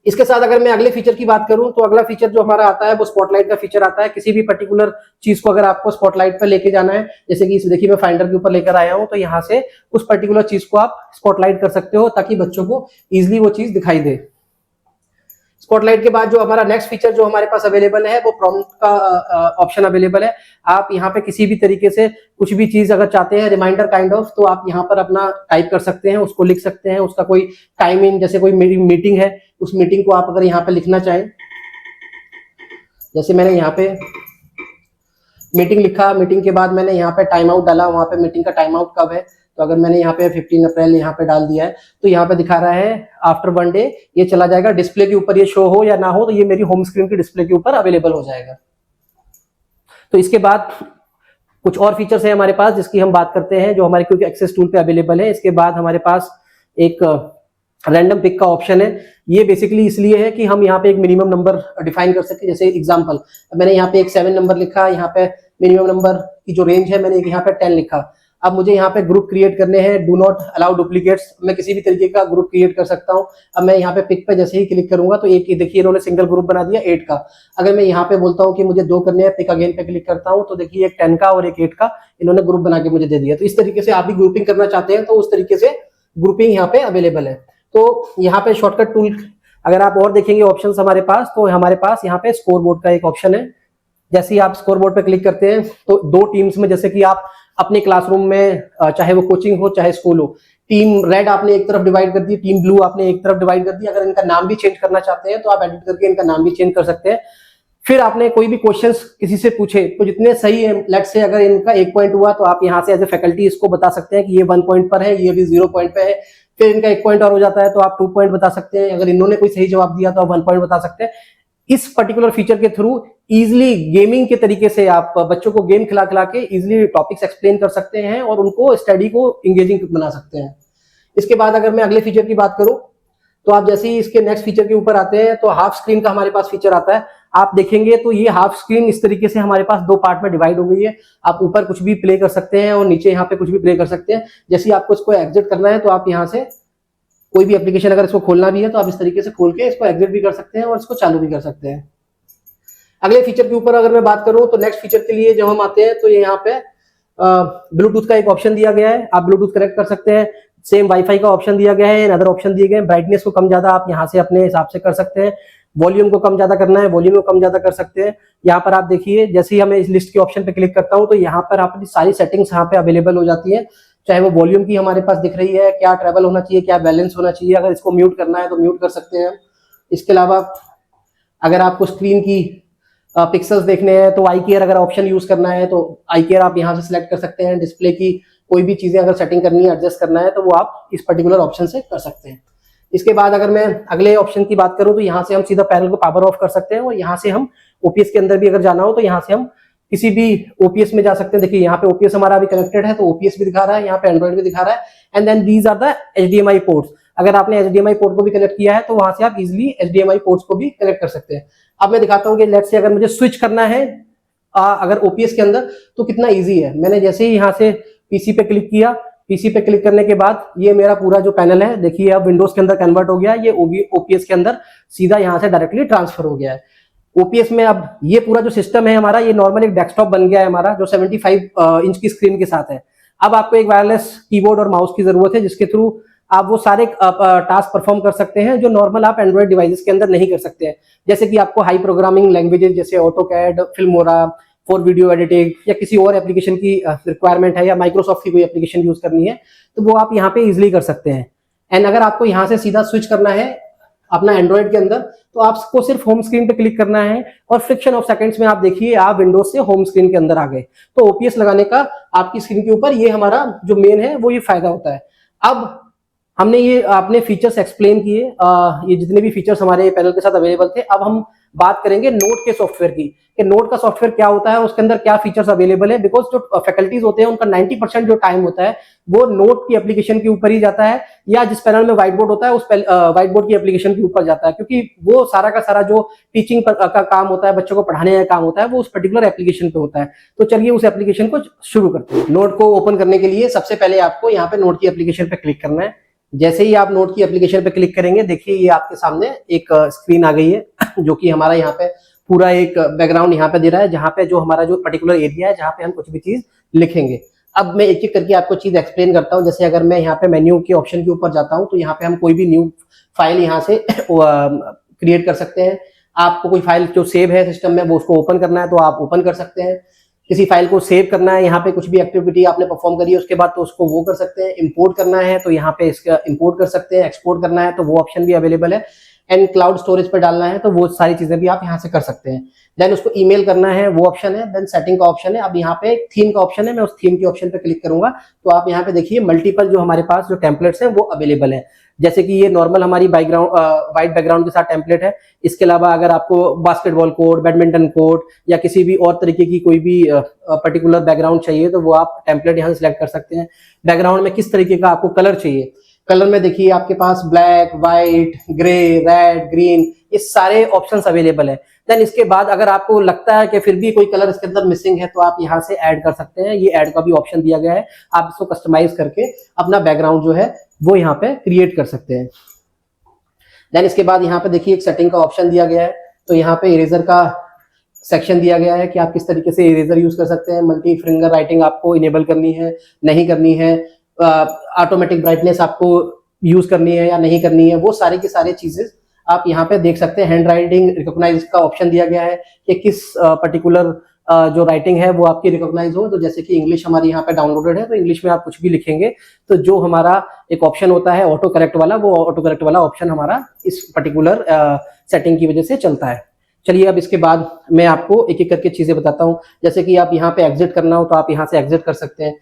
इसके साथ अगर मैं अगले फीचर की बात करूं तो अगला फीचर जो हमारा आता है वो स्पॉटलाइट का फीचर आता है। किसी भी पर्टिकुलर चीज को अगर आपको स्पॉटलाइट पर लेके जाना है, जैसे कि देखिए मैं फाइंडर के ऊपर लेकर आया हूं, तो यहाँ से उस पर्टिकुलर चीज को आप स्पॉटलाइट कर सकते हो ताकि बच्चों को इजिली वो चीज दिखाई दे। स्पॉटलाइट के बाद जो हमारा नेक्स्ट फीचर जो हमारे पास अवेलेबल है वो प्रॉम्प्ट का ऑप्शन अवेलेबल है। आप यहाँ पे किसी भी तरीके से कुछ भी चीज अगर चाहते हैं रिमाइंडर काइंड ऑफ, तो आप यहाँ पर अपना टाइप कर सकते हैं, उसको लिख सकते हैं। उसका कोई टाइमिंग, जैसे कोई मेरी मीटिंग है उस मीटिंग को आप अगर यहाँ पे लिखना चाहें, जैसे मैंने यहाँ पे मीटिंग लिखा, मीटिंग के बाद मैंने यहाँ पे टाइम आउट डाला, वहां पे मीटिंग का टाइम आउट कब है, तो अगर मैंने यहाँ पे 15 अप्रैल यहाँ पे डाल दिया है तो यहाँ पे दिखा रहा है आफ्टर 1 डे। ये चला जाएगा डिस्प्ले के ऊपर, ये शो हो या ना हो तो ये मेरी होम स्क्रीन की डिस्प्ले के ऊपर अवेलेबल हो जाएगा। तो इसके बाद कुछ और फीचर्स है हमारे पास जिसकी हम बात करते हैं, जो हमारे क्विक एक्सेस टूल पे अवेलेबल है। इसके बाद हमारे पास एक रैंडम पिक का ऑप्शन है। ये बेसिकली इसलिए है कि हम यहाँ पे एक मिनिमम नंबर डिफाइन कर सके। जैसे एग्जांपल मैंने यहाँ पे एक 7 नंबर लिखा, यहाँ पे मिनिमम नंबर की जो रेंज है मैंने यहाँ पे 10 लिखा। अब मुझे यहाँ पे ग्रुप क्रिएट करने हैं, डू नॉट अलाउ डुप्लीकेट्स, मैं किसी भी तरीके का ग्रुप क्रिएट कर सकता हूँ। अब मैं यहाँ पे पिक पे जैसे ही क्लिक करूंगा तो एक देखिए इन्होंने सिंगल ग्रुप बना दिया 8 का। अगर मैं यहाँ पे बोलता हूँ कि मुझे 2 करने हैं, पिक अगेन पे क्लिक करता हूँ तो देखिए एक 10 का और एक 8 का इन्होंने ग्रुप बना के मुझे दे दिया। तो इस तरीके से आप भी ग्रुपिंग करना चाहते हैं तो उस तरीके से ग्रुपिंग यहाँ पे अवेलेबल है। तो यहाँ पे शॉर्टकट टूल अगर आप और देखेंगे ऑप्शन हमारे पास, तो हमारे पास यहाँ पे स्कोर बोर्ड का एक ऑप्शन है। जैसे ही आप स्कोर बोर्ड पे क्लिक करते हैं तो 2 टीम्स में, जैसे कि आप अपने क्लासरूम में चाहे वो कोचिंग हो चाहे स्कूल हो, टीम रेड आपने एक तरफ डिवाइड कर दी, टीम ब्लू आपने एक तरफ डिवाइड कर दी। अगर इनका नाम भी चेंज करना चाहते हैं तो आप एडिट करके इनका नाम भी चेंज कर सकते हैं। फिर आपने कोई भी क्वेश्चंस किसी से पूछे तो जितने सही है, लेट्स से अगर इनका 1 पॉइंट हुआ तो आप यहाँ से एज ए फैकल्टी इसको बता सकते हैं कि ये 1 पॉइंट पर है, ये भी 0 पॉइंट पे है। फिर इनका 1 पॉइंट और हो जाता है तो आप 2 पॉइंट बता सकते हैं। अगर इन्होंने कोई सही जवाब दिया तो आप 1 पॉइंट बता सकते हैं। इस पर्टिकुलर फीचर के थ्रू इजिली गेमिंग के तरीके से आप बच्चों को गेम खिला खिला के इजिली टॉपिक्स एक्सप्लेन कर सकते हैं और उनको स्टडी को इंगेजिंग बना सकते हैं। इसके बाद अगर मैं अगले फीचर की बात करूं तो आप जैसे ही इसके नेक्स्ट फीचर के ऊपर आते हैं तो हाफ स्क्रीन का हमारे पास फीचर आता है। आप देखेंगे तो ये हाफ स्क्रीन इस तरीके से हमारे पास 2 पार्ट में डिवाइड हो गई है। आप ऊपर कुछ भी प्ले कर सकते हैं और नीचे यहाँ पे कुछ भी प्ले कर सकते हैं। जैसे आपको इसको एग्जिट करना है तो आप यहाँ से कोई भी एप्लीकेशन अगर इसको खोलना भी है तो आप इस तरीके से खोल के इसको एग्जिट भी कर सकते हैं और इसको चालू भी कर सकते हैं। अगले फीचर के ऊपर अगर मैं बात करूं तो नेक्स्ट फीचर के लिए जब हम आते हैं तो ये यहाँ पे ब्लूटूथ का एक ऑप्शन दिया गया है। आप ब्लूटूथ कनेक्ट कर सकते हैं। सेम वाईफाई का ऑप्शन दिया गया है, अदर ऑप्शन दिए गए हैं। ब्राइटनेस को कम ज्यादा आप यहाँ से अपने हिसाब से कर सकते हैं। वॉल्यूम को कम ज्यादा करना है, वॉल्यूम को कम ज्यादा कर सकते हैं। यहाँ पर आप देखिए जैसे ही हमें इस लिस्ट के ऑप्शन पे क्लिक करता हूँ तो यहाँ पर आपकी सारी सेटिंग्स यहाँ पे अवेलेबल हो जाती है। चाहे वो वॉल्यूम की हमारे पास दिख रही है, क्या ट्रेवल होना चाहिए, क्या बैलेंस होना चाहिए। अगर इसको म्यूट करना है तो म्यूट कर सकते हैं। इसके अलावा अगर आपको स्क्रीन की पिक्सल्स देखने हैं तो आई केयर अगर ऑप्शन यूज करना है तो आई केयर आप यहाँ से सिलेक्ट कर सकते हैं। डिस्प्ले की कोई भी चीजें अगर सेटिंग करनी है, एडजस्ट करना है तो वो आप इस पर्टिकुलर ऑप्शन से कर सकते हैं। इसके बाद अगर मैं अगले ऑप्शन की बात करूं तो यहाँ से हम सीधा पैनल को पावर ऑफ कर सकते हैं और यहाँ से हम ओपीएस के अंदर भी अगर जाना हो तो यहाँ से हम किसी भी ओपीएस में जा सकते हैं। देखिए यहाँ पे ओपीएस हमारा अभी कनेक्टेड है तो ओपीएस भी दिखा रहा है, यहाँ पे एंड्रॉइड भी दिखा रहा है। And then these are the HDMI ports. अगर आपने एचडीएमआई पोर्ट को भी कनेक्ट किया है तो वहां से आप इजिली एचडीएमआई पोर्ट्स को भी कनेक्ट कर सकते हैं। अब मैं दिखाता हूँ कि लेट्स से अगर मुझे स्विच करना है अगर ओपीएस के अंदर तो कितना ईजी है। मैंने जैसे ही यहाँ से पीसी पे क्लिक किया, पीसी पे क्लिक करने के बाद ये मेरा पूरा जो पैनल है देखिए अब विंडोज के अंदर कन्वर्ट हो गया। ये ओपीएस के अंदर सीधा यहाँ से डायरेक्टली ट्रांसफर हो गया है। ओपीएस में अब ये पूरा जो सिस्टम है हमारा, ये नॉर्मल एक डेस्कटॉप बन गया है हमारा जो 75 इंच की स्क्रीन के साथ है। अब आपको एक वायरलेस कीबोर्ड और माउस की जरूरत है जिसके थ्रू आप वो सारे टास्क परफॉर्म कर सकते हैं जो नॉर्मल आप एंड्रॉइड डिवाइसेस के अंदर नहीं कर सकते हैं। जैसे कि आपको हाई प्रोग्रामिंग लैंग्वेजेस जैसे AutoCAD, Filmora for video editing या किसी और एप्लीकेशन की रिक्वायरमेंट है या माइक्रोसॉफ्ट की कोई एप्लीकेशन यूज करनी है तो वो आप यहाँ पे इजिली कर सकते हैं। एंड अगर आपको यहाँ से सीधा स्विच करना है अपना एंड्रॉइड के अंदर तो आपको सिर्फ होम स्क्रीन पे क्लिक करना है और फ्रिक्शन ऑफ सेकंड्स में आप देखिए आप विंडोज से होम स्क्रीन के अंदर आ गए। तो ओपीएस लगाने का आपकी स्क्रीन के ऊपर ये हमारा जो मेन है वो ये फायदा होता है। अब हमने ये अपने फीचर्स एक्सप्लेन किए, ये जितने भी फीचर्स हमारे पैनल के साथ अवेलेबल थे। अब हम बात करेंगे नोट के सॉफ्टवेयर की कि नोट का सॉफ्टवेयर क्या होता है, उसके अंदर क्या फीचर्स अवेलेबल है। बिकॉज जो फैकल्टीज होते हैं उनका 90% जो टाइम होता है वो नोट की एप्लीकेशन के ऊपर ही जाता है या जिस पैनल में व्हाइट बोर्ड होता है उस व्हाइट बोर्ड की एप्लीकेशन के ऊपर जाता है, क्योंकि वो सारा का सारा जो टीचिंग का काम होता है, बच्चों को पढ़ाने का काम होता है, वो उस पर्टिकुलर एप्लीकेशन पे होता है। तो चलिए उस एप्लीकेशन को शुरू करते हैं। नोट को ओपन करने के लिए सबसे पहले आपको यहाँ पे नोट की एप्लीकेशन पे क्लिक करना है। जैसे ही आप नोट की एप्लीकेशन पे क्लिक करेंगे देखिए ये आपके सामने एक स्क्रीन आ गई है जो कि हमारा यहाँ पे पूरा एक बैकग्राउंड यहाँ पे दे रहा है जहाँ पे जो हमारा जो पर्टिकुलर एरिया है जहाँ पे हम कुछ भी चीज लिखेंगे। अब मैं एक एक करके आपको चीज एक्सप्लेन करता हूँ। जैसे अगर मैं यहाँ पे मेन्यू के ऑप्शन के ऊपर जाता हूँ तो यहाँ पे हम कोई भी न्यू फाइल यहाँ से क्रिएट कर सकते हैं। आपको कोई फाइल जो सेव है सिस्टम में वो उसको ओपन करना है तो आप ओपन कर सकते हैं। किसी फाइल को सेव करना है, यहाँ पे कुछ भी एक्टिविटी आपने परफॉर्म करी है उसके बाद तो उसको वो कर सकते हैं। इंपोर्ट करना है तो यहाँ पे इसका इंपोर्ट कर सकते हैं। एक्सपोर्ट करना है तो वो ऑप्शन भी अवेलेबल है। एंड क्लाउड स्टोरेज पर डालना है तो वो सारी चीजें भी आप यहाँ से कर सकते हैं। देन उसको ईमेल करना है वो ऑप्शन है। देन सेटिंग का ऑप्शन है। अब यहाँ पे थीम का ऑप्शन है, मैं उस थीम के ऑप्शन पे क्लिक करूंगा तो आप यहाँ पे देखिए मल्टीपल जो हमारे पास जो टेम्पलेट्स हैं वो अवेलेबल है। जैसे कि ये नॉर्मल हमारी बैकग्राउंड व्हाइट बैकग्राउंड के साथ टेम्पलेट है। इसके अलावा अगर आपको बास्केटबॉल कोड, बैडमिंटन कोड या किसी भी और तरीके की कोई भी पर्टिकुलर बैकग्राउंड चाहिए तो वो आप टेम्पलेट यहाँ से सिलेक्ट कर सकते हैं। बैकग्राउंड में किस तरीके का आपको कलर चाहिए, कलर में देखिए आपके पास black, white, grey, red, green, ये सारे ऑप्शंस अवेलेबल है। देन इसके बाद अगर आपको लगता है कि फिर भी कोई कलर इसके अंदर मिसिंग है तो आप यहाँ से ऐड कर सकते हैं। ये ऐड का भी ऑप्शन दिया गया है, आप इसको कस्टमाइज करके अपना बैकग्राउंड जो है वो यहाँ पे क्रिएट कर सकते हैं। देन इसके बाद यहाँ पे देखिए एक सेटिंग का ऑप्शन दिया गया है, तो यहाँ पे इरेजर का सेक्शन दिया गया है कि आप किस तरीके से इरेजर यूज कर सकते हैं। मल्टी फिंगर राइटिंग आपको इनेबल करनी है, नहीं करनी है, ऑटोमेटिक ब्राइटनेस आपको यूज करनी है या नहीं करनी है, वो सारी की सारी चीजें आप यहाँ पे देख सकते हैं। हैंड राइटिंग रिकॉग्नाइज का ऑप्शन दिया गया है कि किस पर्टिकुलर जो राइटिंग है वो आपकी रिकॉग्नाइज हो। तो जैसे कि इंग्लिश हमारी यहाँ पे डाउनलोडेड है, तो इंग्लिश में आप कुछ भी लिखेंगे तो जो हमारा एक ऑप्शन होता है ऑटो करेक्ट वाला, वो ऑटो करेक्ट वाला ऑप्शन हमारा इस पर्टिकुलर सेटिंग की वजह से चलता है। चलिए अब इसके बाद मैं आपको एक एक करके चीजें बताता हूँ। जैसे कि आप यहाँ पे एग्जिट करना हो तो आप यहाँ से एग्जिट कर सकते हैं।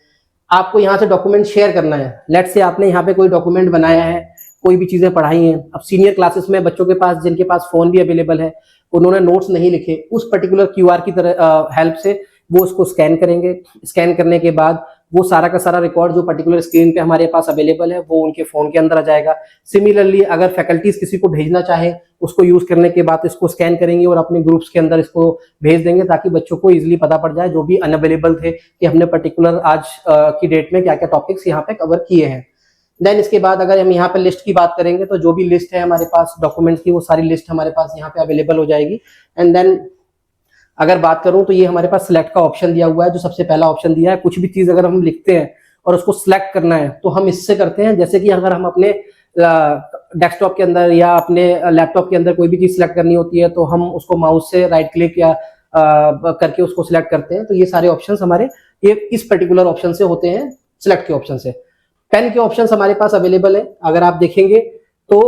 आपको यहाँ से डॉक्यूमेंट शेयर करना है, लेट से आपने यहाँ पे कोई डॉक्यूमेंट बनाया है, कोई भी चीजें पढ़ाई हैं। अब सीनियर क्लासेस में बच्चों के पास जिनके पास फोन भी अवेलेबल है, उन्होंने नोट्स नहीं लिखे, उस पर्टिकुलर क्यूआर की तरह हेल्प से वो उसको स्कैन करेंगे। स्कैन करने के बाद वो सारा का सारा रिकॉर्ड जो पर्टिकुलर स्क्रीन पे हमारे पास अवेलेबल है वो उनके फोन के अंदर आ जाएगा। सिमिलरली अगर फैकल्टीज किसी को भेजना चाहे, उसको यूज करने के बाद इसको स्कैन करेंगे और अपने ग्रुप्स के अंदर इसको भेज देंगे, ताकि बच्चों को इजीली पता पड़ जाए जो भी अनअवेलेबल थे कि हमने पर्टिकुलर आज की डेट में क्या क्या टॉपिक्स यहाँ पे कवर किए हैं। देन इसके बाद अगर हम यहाँ पे लिस्ट की बात करेंगे तो जो भी लिस्ट है हमारे पास डॉक्यूमेंट्स की, वो सारी लिस्ट हमारे पास यहाँ पे अवेलेबल हो जाएगी। एंड देन अगर बात करूं तो ये हमारे पास सिलेक्ट का ऑप्शन दिया हुआ है, जो सबसे पहला ऑप्शन दिया है। कुछ भी चीज अगर हम लिखते हैं और उसको सिलेक्ट करना है तो हम इससे करते हैं। जैसे कि अगर हम अपने डेस्कटॉप के अंदर या अपने लैपटॉप के अंदर कोई भी चीज सिलेक्ट करनी होती है तो हम उसको माउस से राइट क्लिक या करके उसको सिलेक्ट करते हैं। तो ये सारे ऑप्शंस हमारे ये इस पर्टिकुलर ऑप्शन से होते हैं, सिलेक्ट के ऑप्शन से। पेन के ऑप्शंस हमारे पास अवेलेबल है। अगर आप देखेंगे तो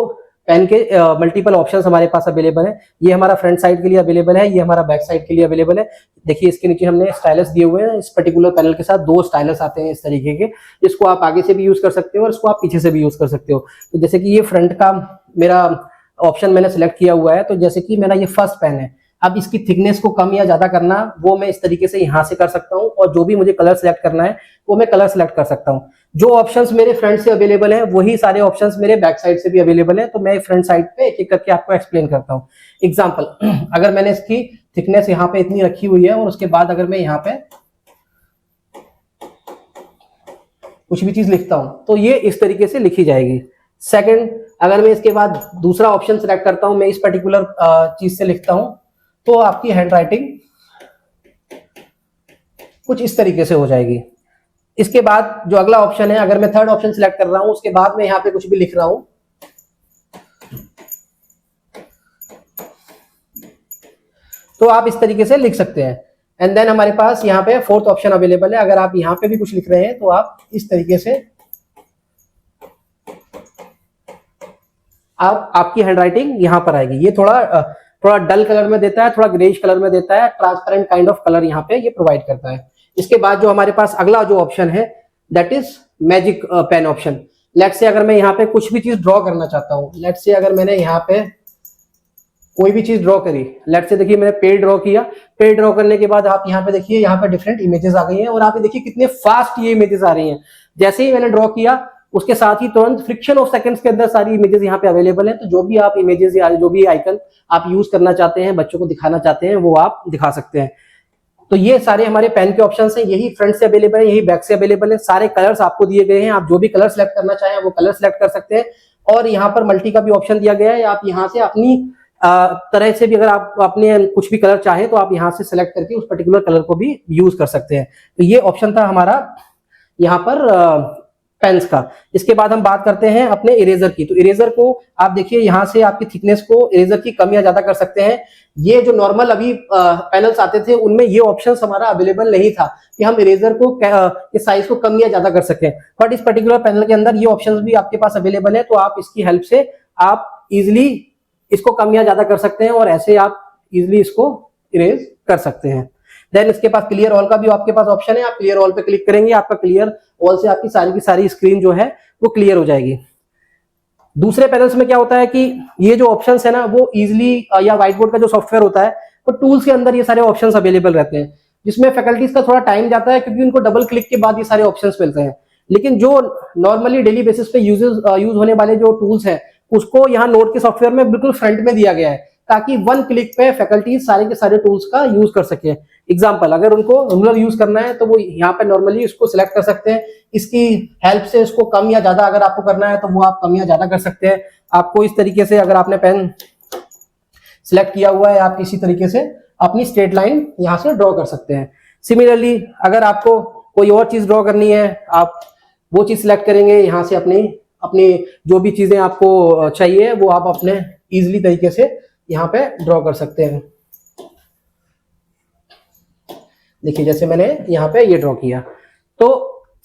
पेन के मल्टीपल ऑप्शंस हमारे पास अवेलेबल है। ये हमारा फ्रंट साइड के लिए अवेलेबल है, ये हमारा बैक साइड के लिए अवेलेबल है। देखिए इसके नीचे हमने स्टाइलस दिए हुए हैं। इस पर्टिकुलर पैनल के साथ 2 स्टाइलस आते हैं इस तरीके के, इसको आप आगे से भी यूज कर सकते हो और इसको आप पीछे से भी यूज कर सकते हो। तो जैसे कि ये फ्रंट का मेरा ऑप्शन मैंने सेलेक्ट किया हुआ है, तो जैसे कि मेरा ये फर्स्ट पेन है, अब इसकी थिकनेस को कम या ज्यादा करना वो मैं इस तरीके से यहाँ से कर सकता हूँ, और जो भी मुझे कलर सेलेक्ट करना है वो मैं कलर सेलेक्ट कर सकता हूँ। जो ऑप्शंस मेरे फ्रंट से अवेलेबल है वही सारे ऑप्शंस मेरे बैक साइड से भी अवेलेबल है। तो मैं फ्रंट साइड पे एक एक करके आपको एक्सप्लेन करता हूँ। एग्जांपल, अगर मैंने इसकी थिकनेस यहाँ पे इतनी रखी हुई है और उसके बाद अगर मैं यहाँ पे कुछ भी चीज लिखता हूँ तो ये इस तरीके से लिखी जाएगी। सेकंड, अगर मैं इसके बाद दूसरा ऑप्शन सेलेक्ट करता हूँ, मैं इस पर्टिकुलर चीज से लिखता हूँ तो आपकी हैंड राइटिंग कुछ इस तरीके से हो जाएगी। इसके बाद जो अगला ऑप्शन है, अगर मैं थर्ड ऑप्शन सिलेक्ट कर रहा हूं, उसके बाद मैं यहां पे कुछ भी लिख रहा हूं तो आप इस तरीके से लिख सकते हैं। एंड देन हमारे पास यहाँ पे फोर्थ ऑप्शन अवेलेबल है। अगर आप यहाँ पे भी कुछ लिख रहे हैं तो आप इस तरीके से आपकी हैंड राइटिंग यहाँ पर आएगी। ये थोड़ा डल कलर में देता है, थोड़ा ग्रेइश कलर में देता है, ट्रांसपेरेंट काइंड ऑफ कलर यहाँ पे ये प्रोवाइड करता है। इसके बाद जो हमारे पास अगला जो ऑप्शन है that is magic pen option. Let say अगर मैं यहाँ पे कुछ भी चीज ड्रॉ करना चाहता हूँ, लेट से अगर मैंने यहाँ पे कोई भी चीज ड्रॉ करी, लेट से देखिए मैंने पेड़ ड्रॉ किया, पेड़ ड्रॉ करने के बाद आप यहाँ पे देखिए यहाँ पे डिफरेंट इमेजेस आ गई हैं, और आप ये देखिए कितने फास्ट ये इमेजेस आ रही हैं। जैसे ही मैंने ड्रॉ किया उसके साथ ही तुरंत फ्रिक्शन ऑफ सेकंड्स के अंदर सारी इमेजेस यहाँ पे अवेलेबल है। तो जो भी आप इमेजेस या जो भी आइकन आप यूज करना चाहते हैं, बच्चों को दिखाना चाहते हैं, वो आप दिखा सकते हैं। तो ये सारे हमारे पेन के ऑप्शंस हैं, यही फ्रंट से अवेलेबल है, यही बैक से अवेलेबल है। सारे कलर्स आपको दिए गए हैं, आप जो भी कलर सेलेक्ट करना चाहें वो कलर सेलेक्ट कर सकते हैं। और यहाँ पर मल्टी का भी ऑप्शन दिया गया है, आप यहाँ से अपनी तरह से भी अगर आप अपने कुछ भी कलर चाहें तो आप यहाँ से सेलेक्ट करके उस पर्टिकुलर कलर को भी यूज कर सकते हैं। तो ये ऑप्शन था हमारा यहाँ पर पेन्स का। इसके बाद हम बात करते हैं अपने इरेजर की। तो इरेजर को आप देखिए यहाँ से आपकी थिकनेस को इरेजर की कम या ज्यादा कर सकते हैं। ये जो नॉर्मल अभी पैनल्स आते थे उनमें ये ऑप्शन हमारा अवेलेबल नहीं था कि हम इरेजर को के साइज को कम या ज्यादा कर सकें, बट इस पर्टिकुलर पैनल के अंदर ये ऑप्शंस भी आपके पास अवेलेबल है। तो आप इसकी हेल्प से आप इजिली इसको कम या ज्यादा कर सकते हैं और ऐसे आप इजिली इसको इरेज कर सकते हैं। देन इसके पास क्लियर ऑल का भी आपके पास ऑप्शन है, आप क्लियर ऑल पे क्लिक करेंगे, आपका क्लियर ऑल से आपकी सारी की सारी स्क्रीन जो है वो क्लियर हो जाएगी। दूसरे पैनल्स में क्या होता है कि ये जो ऑप्शंस है ना वो इजिली या व्हाइट बोर्ड का जो सॉफ्टवेयर होता है वो टूल्स के अंदर ये सारे ऑप्शंस अवेलेबल रहते हैं, जिसमें फैकल्टीज का थोड़ा टाइम जाता है क्योंकि उनको डबल क्लिक के बाद ये सारे ऑप्शंस मिलते हैं। लेकिन जो नॉर्मली डेली बेसिस पे यूज होने वाले जो टूल्स हैं उसको यहाँ नोट के सॉफ्टवेयर में बिल्कुल फ्रंट में दिया गया है, ताकि वन क्लिक पे फैकल्टी सारे के सारे टूल्स का यूज कर सके। एग्जाम्पल, अगर उनको रूलर यूज करना है तो वो यहाँ पे नॉर्मली इसको सिलेक्ट कर सकते हैं, इसकी हेल्प से इसको कम या ज्यादा अगर आपको करना है तो वो आप कम या ज्यादा कर सकते हैं। आपको इस तरीके से अगर आपने पेन सिलेक्ट किया हुआ है, आप इसी तरीके से अपनी स्ट्रेट लाइन यहाँ से ड्रॉ कर सकते हैं। सिमिलरली अगर आपको कोई और चीज ड्रॉ करनी है, आप वो चीज सिलेक्ट करेंगे, यहाँ से अपनी अपनी जो भी चीजें आपको चाहिए वो आप अपने इजीली तरीके से यहाँ पे ड्रॉ कर सकते हैं। देखिए जैसे मैंने यहाँ पे ये ड्रॉ किया, तो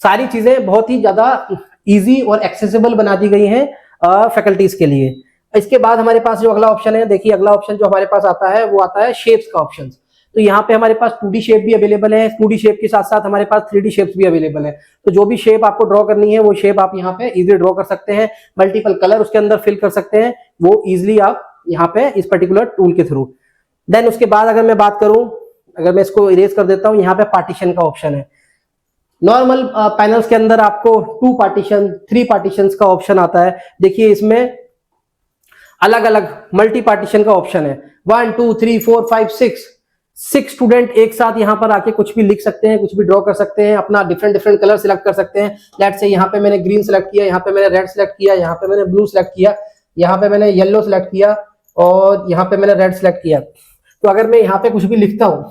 सारी चीजें बहुत ही ज्यादा इजी और एक्सेसिबल बना दी गई हैं फैकल्टीज के लिए। इसके बाद हमारे पास जो अगला ऑप्शन है, देखिए अगला ऑप्शन जो हमारे पास आता है वो आता है शेप्स का ऑप्शन। तो यहाँ पे हमारे पास 2D शेप भी अवेलेबल है, 2D शेप के साथ साथ हमारे पास 3D शेप्स भी अवेलेबल है। तो जो भी शेप आपको ड्रॉ करनी है वो शेप आप यहाँ पे इजीली ड्रॉ कर सकते हैं, मल्टीपल कलर उसके अंदर फिल कर सकते हैं, वो इजीली आप यहाँ पे इस पर्टिकुलर टूल के थ्रू। देन उसके बाद अगर मैं बात करूं, अगर मैं इसको इरेज कर देता हूं, यहाँ पे पार्टीशन का ऑप्शन है। नॉर्मल पैनल्स के अंदर आपको 2 पार्टीशन 3 पार्टीशंस का ऑप्शन आता है। देखिए इसमें अलग अलग मल्टी पार्टीशन का ऑप्शन है, 1 2 3 4 5 6 स्टूडेंट एक साथ यहाँ पर आके कुछ भी लिख सकते हैं, कुछ भी ड्रॉ कर सकते हैं, अपना डिफरेंट डिफरेंट कलर सिलेक्ट कर सकते हैं। लेट्स से यहाँ पे मैंने ग्रीन सिलेक्ट किया, यहाँ पे मैंने रेड सिलेक्ट किया, यहाँ पे मैंने ब्लू सिलेक्ट किया, यहाँ पे मैंने येलो सिलेक्ट किया और यहाँ पे मैंने रेड सिलेक्ट किया। तो अगर मैं यहाँ पे कुछ भी लिखता हूं,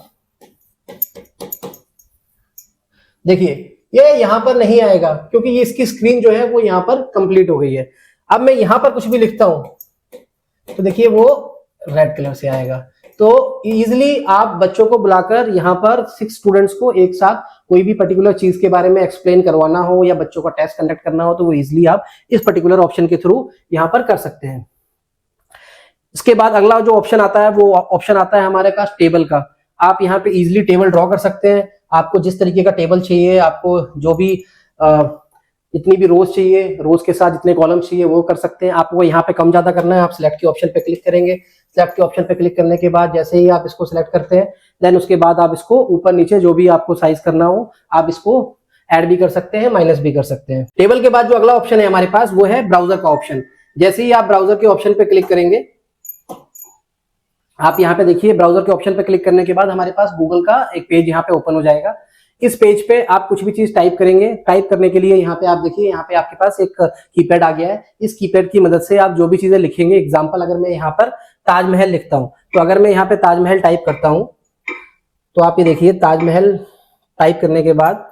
देखिए ये यहाँ पर नहीं आएगा क्योंकि ये इसकी स्क्रीन जो है वो यहाँ पर कंप्लीट हो गई है। अब मैं यहाँ पर कुछ भी लिखता हूं तो देखिए वो रेड कलर से आएगा। तो इजिली आप बच्चों को बुलाकर यहाँ पर 6 स्टूडेंट्स को एक साथ कोई भी पर्टिकुलर चीज के बारे में एक्सप्लेन करवाना हो या बच्चों का टेस्ट कंडक्ट करना हो तो वो इजिली आप इस पर्टिकुलर ऑप्शन के थ्रू यहाँ पर कर सकते हैं। इसके बाद अगला जो ऑप्शन आता है वो ऑप्शन आता है हमारे पास टेबल का। आप यहाँ पे इजिली टेबल ड्रॉ कर सकते हैं, आपको जिस तरीके का टेबल चाहिए, आपको जो भी जितनी भी रोज चाहिए, रोज के साथ जितने कॉलम्स चाहिए वो कर सकते हैं। आपको यहाँ पे कम ज्यादा करना है, आप सिलेक्ट के ऑप्शन पे क्लिक करेंगे। सिलेक्ट के ऑप्शन पे क्लिक करने के बाद जैसे ही आप इसको सिलेक्ट करते हैं, देन उसके बाद आप इसको ऊपर नीचे जो भी आपको साइज करना हो आप इसको ऐड भी कर सकते हैं, माइनस भी कर सकते हैं। टेबल के बाद जो अगला ऑप्शन है हमारे पास वो है ब्राउजर का ऑप्शन। जैसे ही आप ब्राउजर के ऑप्शन पे क्लिक करेंगे, आप यहाँ पे देखिए ब्राउजर के ऑप्शन पे क्लिक करने के बाद हमारे पास गूगल का एक पेज यहाँ पे ओपन हो जाएगा। इस पेज पे आप कुछ भी चीज टाइप करेंगे, टाइप करने के लिए यहाँ पे आप देखिए यहाँ पे आपके पास एक कीपैड आ गया है। इस कीपैड की मदद से आप जो भी चीजें लिखेंगे, एग्जांपल अगर मैं यहाँ पर ताजमहल लिखता हूँ तो अगर मैं यहाँ पे ताजमहल टाइप करता हूँ तो आप ये देखिए ताजमहल टाइप करने के बाद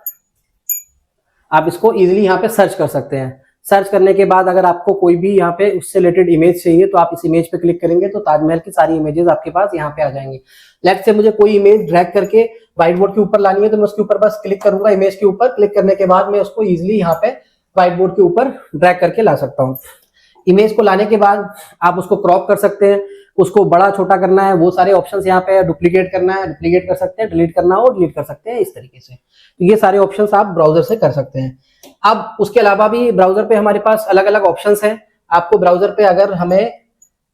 आप इसको इजिली यहाँ पे सर्च कर सकते हैं। सर्च करने के बाद अगर आपको कोई भी यहाँ पे उससे रिलेटेड इमेज चाहिए तो आप इस इमेज पे क्लिक करेंगे तो ताजमहल की सारी इमेजेस आपके पास यहाँ पे आ जाएंगी। लेट्स से मुझे कोई इमेज ड्रैग करके व्हाइट बोर्ड के ऊपर लानी है तो मैं उसके ऊपर बस क्लिक करूंगा, इमेज के ऊपर क्लिक करने के बाद मैं उसको इजिली यहाँ पे व्हाइट बोर्ड के ऊपर ड्रैग करके ला सकता हूँ। इमेज को लाने के बाद आप उसको क्रॉप कर सकते हैं, उसको बड़ा छोटा करना है वो सारे ऑप्शंस यहाँ पे, डुप्लीकेट करना है डुप्लीकेट कर सकते हैं, डिलीट करना हो डिलीट कर सकते हैं, इस तरीके से। तो ये सारे ऑप्शंस आप ब्राउजर से कर सकते हैं। अब उसके अलावा भी ब्राउजर पे हमारे पास अलग अलग ऑप्शंस हैं। आपको ब्राउजर पे अगर हमें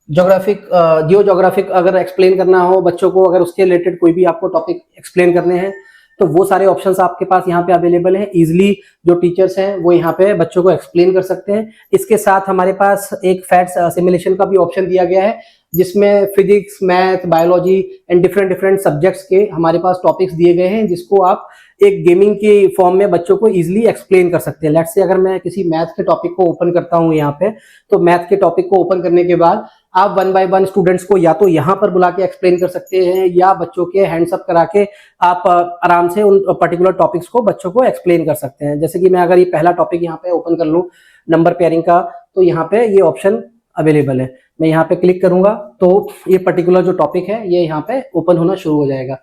जियो जोग्राफिक अगर एक्सप्लेन करना हो बच्चों को, अगर उसके रिलेटेड कोई भी आपको टॉपिक एक्सप्लेन करने हैं तो वो सारे ऑप्शंस आपके पास यहाँ पे अवेलेबल हैं। इजिली जो टीचर्स हैं वो यहाँ पे बच्चों को एक्सप्लेन कर सकते हैं। इसके साथ हमारे पास एक फैक्ट सिमुलेशन का भी ऑप्शन दिया गया है जिसमें physics, math, biology and different subjects के हमारे पास टॉपिक्स दिए गए हैं जिसको आप एक गेमिंग के फॉर्म में बच्चों को इजिली एक्सप्लेन कर सकते हैं। लेट्स से अगर मैं किसी मैथ के टॉपिक को ओपन करता हूँ यहाँ पे, तो मैथ के टॉपिक को ओपन करने के बाद आप 1 बाय 1 स्टूडेंट्स को या तो यहाँ पर बुला के एक्सप्लेन कर सकते हैं या बच्चों के हैंड्स अप करा के आप आराम से उन पर्टिकुलर टॉपिक्स को बच्चों को एक्सप्लेन कर सकते हैं। जैसे कि मैं अगर ये पहला टॉपिक यहाँ पे ओपन कर लूँ नंबर पेयरिंग का, तो यहाँ पे ये ऑप्शन अवेलेबल है। मैं यहाँ पे क्लिक करूंगा तो ये पर्टिकुलर जो टॉपिक है ये यहाँ पे ओपन होना शुरू हो जाएगा।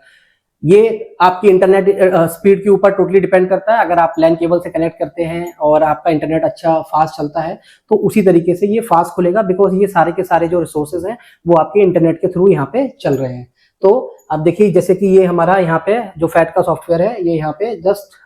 ये आपकी इंटरनेट स्पीड के ऊपर टोटली डिपेंड करता है। अगर आप लैन केबल से कनेक्ट करते हैं और आपका इंटरनेट अच्छा फास्ट चलता है तो उसी तरीके से ये फास्ट खुलेगा, बिकॉज ये सारे के सारे जो रिसोर्सेज हैं वो आपके इंटरनेट के थ्रू यहाँ पे चल रहे हैं। तो अब देखिए जैसे कि ये हमारा यहाँ पे जो फैट का सॉफ्टवेयर है ये यहाँ पे जस्ट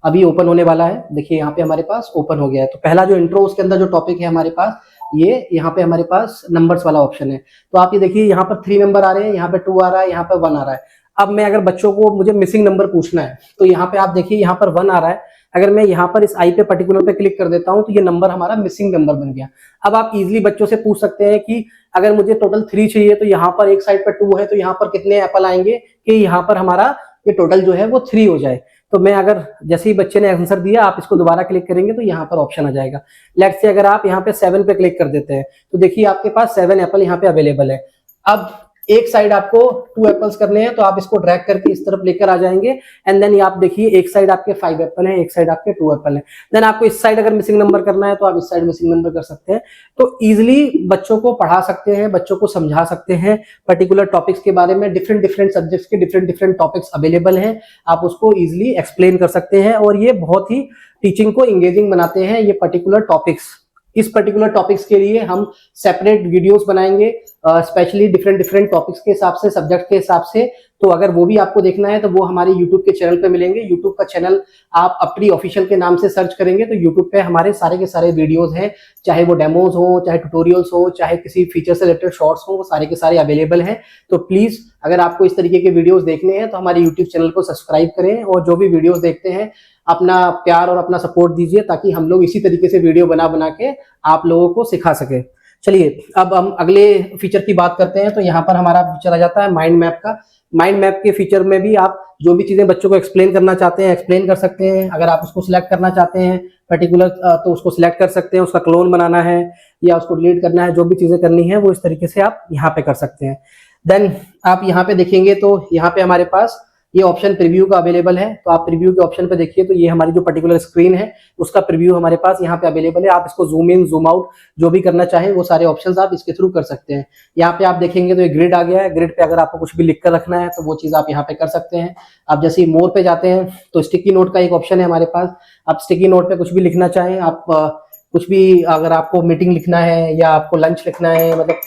अभी ओपन होने वाला है। देखिए यहाँ पे हमारे पास ओपन हो गया है। तो पहला जो इंट्रो उसके अंदर जो टॉपिक है हमारे पास ये यहाँ पे हमारे पास नंबर्स वाला ऑप्शन है। तो आप ये देखिए यहाँ पर 3 नंबर आ रहे हैं, यहाँ पे 2 आ रहा है, यहाँ पे 1 आ रहा है। अब मैं अगर बच्चों को मुझे मिसिंग नंबर पूछना है तो यहाँ पे आप देखिए यहाँ पर 1 आ रहा है, अगर मैं यहाँ पर इस आई पे पर्टिकुलर पे क्लिक कर देता हूँ तो ये नंबर हमारा मिसिंग नंबर बन गया। अब आप इजीली बच्चों से पूछ सकते हैं कि अगर मुझे टोटल 3 चाहिए तो यहाँ पर एक साइड पर 2 है तो यहाँ पर कितने एप्पल आएंगे कि यहाँ पर हमारा ये टोटल जो है वो 3 हो जाए। तो मैं अगर जैसे ही बच्चे ने आंसर दिया आप इसको दोबारा क्लिक करेंगे तो यहाँ पर ऑप्शन आ जाएगा। लेट्स से अगर आप यहाँ पे 7 पे क्लिक कर देते हैं तो देखिए आपके पास 7 एप्पल यहाँ पे अवेलेबल है। अब एक साइड आपको 2 एप्पल्स करने हैं तो आप इसको ड्रैग करके इस तरफ लेकर आ जाएंगे एंड देन आप देखिए एक साइड आपके 5 एप्पल है, एक साइड आपके 2 एप्पल है। देन आपको इस साइड अगर मिसिंग नंबर करना है तो आप इस साइड मिसिंग नंबर कर सकते हैं। तो इजीली बच्चों को पढ़ा सकते हैं, बच्चों को समझा सकते हैं पर्टिकुलर टॉपिक्स के बारे में। डिफरेंट डिफरेंट सब्जेक्ट्स के डिफरेंट डिफरेंट टॉपिक्स अवेलेबल हैं, आप उसको इजिली एक्सप्लेन कर सकते हैं और ये बहुत ही टीचिंग को इंगेजिंग बनाते हैं ये पर्टिकुलर टॉपिक्स। इस पर्टिकुलर टॉपिक्स के लिए हम सेपरेट वीडियोस बनाएंगे स्पेशली डिफरेंट डिफरेंट टॉपिक्स के हिसाब से, सब्जेक्ट के हिसाब से। तो अगर वो भी आपको देखना है तो वो हमारे यूट्यूब के चैनल पे मिलेंगे। यूट्यूब का चैनल आप अपनी ऑफिशियल के नाम से सर्च करेंगे तो यूट्यूब पे हमारे सारे के सारे वीडियोस हैं, चाहे वो डेमोज हो, चाहे ट्यूटोरियल्स हो, चाहे किसी फीचर से रिलेटेड शॉर्ट्स हो, वो सारे के सारे अवेलेबल हैं। तो प्लीज अगर आपको इस तरीके के वीडियोस देखने हैं तो हमारे यूट्यूब चैनल को सब्सक्राइब करें और जो भी वीडियोस देखते हैं अपना प्यार और अपना सपोर्ट दीजिए ताकि हम लोग इसी तरीके से वीडियो बना बना के आप लोगों को सिखा सके। चलिए अब हम अगले फीचर की बात करते हैं। तो यहाँ पर हमारा फीचर आ जाता है माइंड मैप का। माइंड मैप के फीचर में भी आप जो भी चीजें बच्चों को एक्सप्लेन करना चाहते हैं एक्सप्लेन कर सकते हैं। अगर आप उसको सिलेक्ट करना चाहते हैं पर्टिकुलर तो उसको सिलेक्ट कर सकते हैं, उसका क्लोन बनाना है या उसको डिलीट करना है, जो भी चीजें करनी है वो इस तरीके से आप यहाँ पे कर सकते हैं। देन आप यहाँ पे देखेंगे तो यहाँ पे हमारे पास ये ऑप्शन प्रीव्यू का अवेलेबल है। तो आप प्रीव्यू के ऑप्शन पे देखिए तो ये हमारी जो पर्टिकुलर स्क्रीन है उसका प्रीव्यू हमारे पास यहाँ पे अवेलेबल है। आप इसको जूम इन जूम आउट जो भी करना चाहें वो सारे ऑप्शंस आप इसके थ्रू कर सकते हैं। यहाँ पे आप देखेंगे तो ये ग्रिड आ गया है। ग्रिड पे अगर आपको कुछ भी लिख कर रखना है तो वो चीज आप यहाँ पे कर सकते हैं। आप जैसे ही मोर पे जाते हैं तो स्टिकी नोट का एक ऑप्शन है हमारे पास। आप स्टिकी नोट पे कुछ भी लिखना चाहें, आप कुछ भी अगर आपको मीटिंग लिखना है या आपको लंच लिखना है, मतलब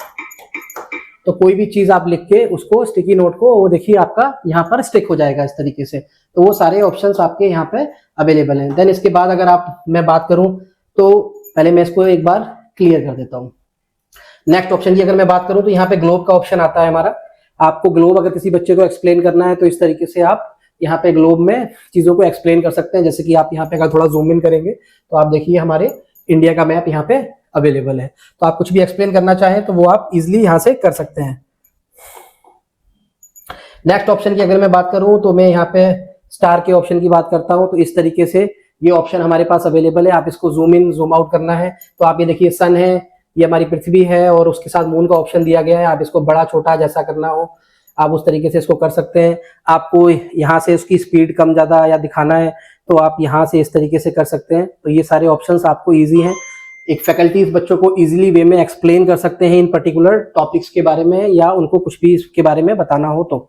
तो कोई भी चीज आप लिख के उसको स्टिकी नोट को वो देखिए आपका यहाँ पर स्टिक हो जाएगा इस तरीके से। तो वो सारे ऑप्शंस आपके यहाँ पे अवेलेबल हैं। देन इसके बाद अगर मैं बात करूं तो पहले मैं इसको एक बार क्लियर कर देता हूँ। नेक्स्ट ऑप्शन की अगर मैं बात करूं तो यहाँ पे ग्लोब का ऑप्शन आता है हमारा। आपको ग्लोब अगर किसी बच्चे को एक्सप्लेन करना है तो इस तरीके से आप यहाँ पे ग्लोब में चीजों को एक्सप्लेन कर सकते हैं। जैसे कि आप यहाँ पे अगर थोड़ा जूम इन करेंगे तो आप देखिए हमारे इंडिया का मैप यहाँ पे अवेलेबल है। तो आप कुछ भी एक्सप्लेन करना चाहें तो वो आप इजीली यहां से कर सकते हैं। नेक्स्ट ऑप्शन की अगर मैं बात करूं तो मैं यहाँ पे स्टार के ऑप्शन की बात करता हूं। तो इस तरीके से ये ऑप्शन हमारे पास अवेलेबल है। आप इसको जूम इन जूम आउट करना है तो आप ये देखिए सन है, ये हमारी पृथ्वी है और उसके साथ मून का ऑप्शन दिया गया है। आप इसको बड़ा छोटा जैसा करना हो आप उस तरीके से इसको कर सकते हैं। आपको यहाँ से उसकी स्पीड कम ज्यादा या दिखाना है तो आप यहाँ से इस तरीके से कर सकते हैं। तो ये सारे ऑप्शंस आपको ईजी हैं। एक फैकल्टीज बच्चों को इजीली वे में एक्सप्लेन कर सकते हैं इन पर्टिकुलर टॉपिक्स के बारे में या उनको कुछ भी इसके बारे में बताना हो तो।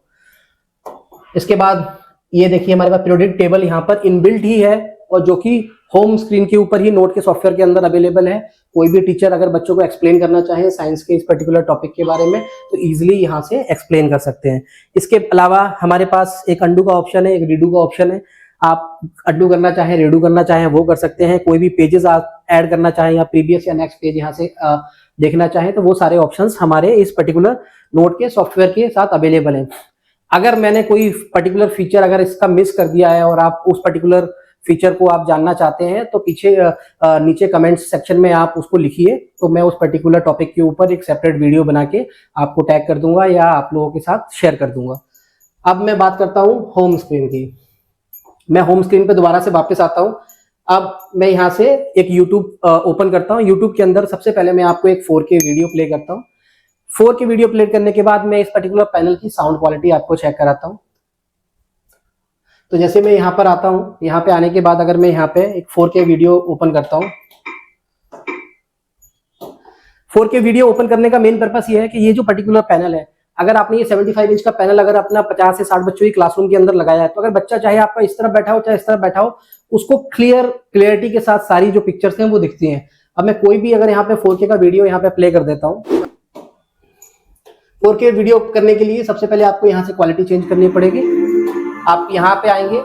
इसके बाद ये देखिए हमारे पास पीरियोडिक टेबल यहाँ पर इनबिल्ट ही है और जो कि होम स्क्रीन के ऊपर ही नोट के सॉफ्टवेयर के अंदर अवेलेबल है। कोई भी टीचर अगर बच्चों को एक्सप्लेन करना चाहे साइंस के इस पर्टिकुलर टॉपिक के बारे में तो इजीली यहाँ से एक्सप्लेन कर सकते हैं। इसके अलावा हमारे पास एक अंडू का ऑप्शन है, एक रीडू का ऑप्शन है। आप अंडू करना चाहें रीडू करना चाहें वो कर सकते हैं। कोई भी पेजेस आप ऐड करना चाहें या प्रीवियस या नेक्स्ट पेज यहाँ से देखना चाहें तो वो सारे ऑप्शंस हमारे इस पर्टिकुलर नोट के सॉफ्टवेयर के साथ अवेलेबल हैं। अगर मैंने कोई पर्टिकुलर फीचर अगर इसका मिस कर दिया है और आप उस पर्टिकुलर फीचर को आप जानना चाहते हैं तो पीछे नीचे कमेंट्स सेक्शन में आप उसको लिखिए तो मैं उस पर्टिकुलर टॉपिक के ऊपर एक सेपरेट वीडियो बना के आपको टैग कर दूंगा या आप लोगों के साथ शेयर कर दूंगा। अब मैं बात करता हूँ होम स्क्रीन की। मैं होम स्क्रीन पे दोबारा से वापस आता हूँ। अब मैं यहाँ से एक YouTube ओपन करता हूँ। YouTube के अंदर सबसे पहले मैं आपको एक 4K वीडियो प्ले करता हूँ। 4K वीडियो प्ले करने के बाद मैं इस पर्टिकुलर पैनल की साउंड क्वालिटी आपको चेक कराता हूँ। तो जैसे मैं यहाँ पर आता हूँ, यहाँ पे आने के बाद अगर मैं यहाँ पे एक 4K वीडियो ओपन करता हूँ। 4K वीडियो ओपन करने का मेन पर्पस ये है कि ये जो पर्टिकुलर पैनल है, अगर आपने ये 75 इंच का पैनल अगर अपना 50 से 60 बच्चों की क्लासरूम के अंदर लगाया है तो अगर बच्चा चाहे आपका इस तरफ बैठा हो चाहे इस तरफ बैठा हो उसको क्लियरिटी के साथ सारी जो पिक्चर्स हैं वो दिखती हैं। अब मैं कोई भी अगर यहाँ पे 4K का वीडियो यहाँ पे प्ले कर देता हूँ। 4K वीडियो करने के लिए सबसे पहले आपको यहाँ से क्वालिटी चेंज करनी पड़ेगी। आप यहाँ पे आएंगे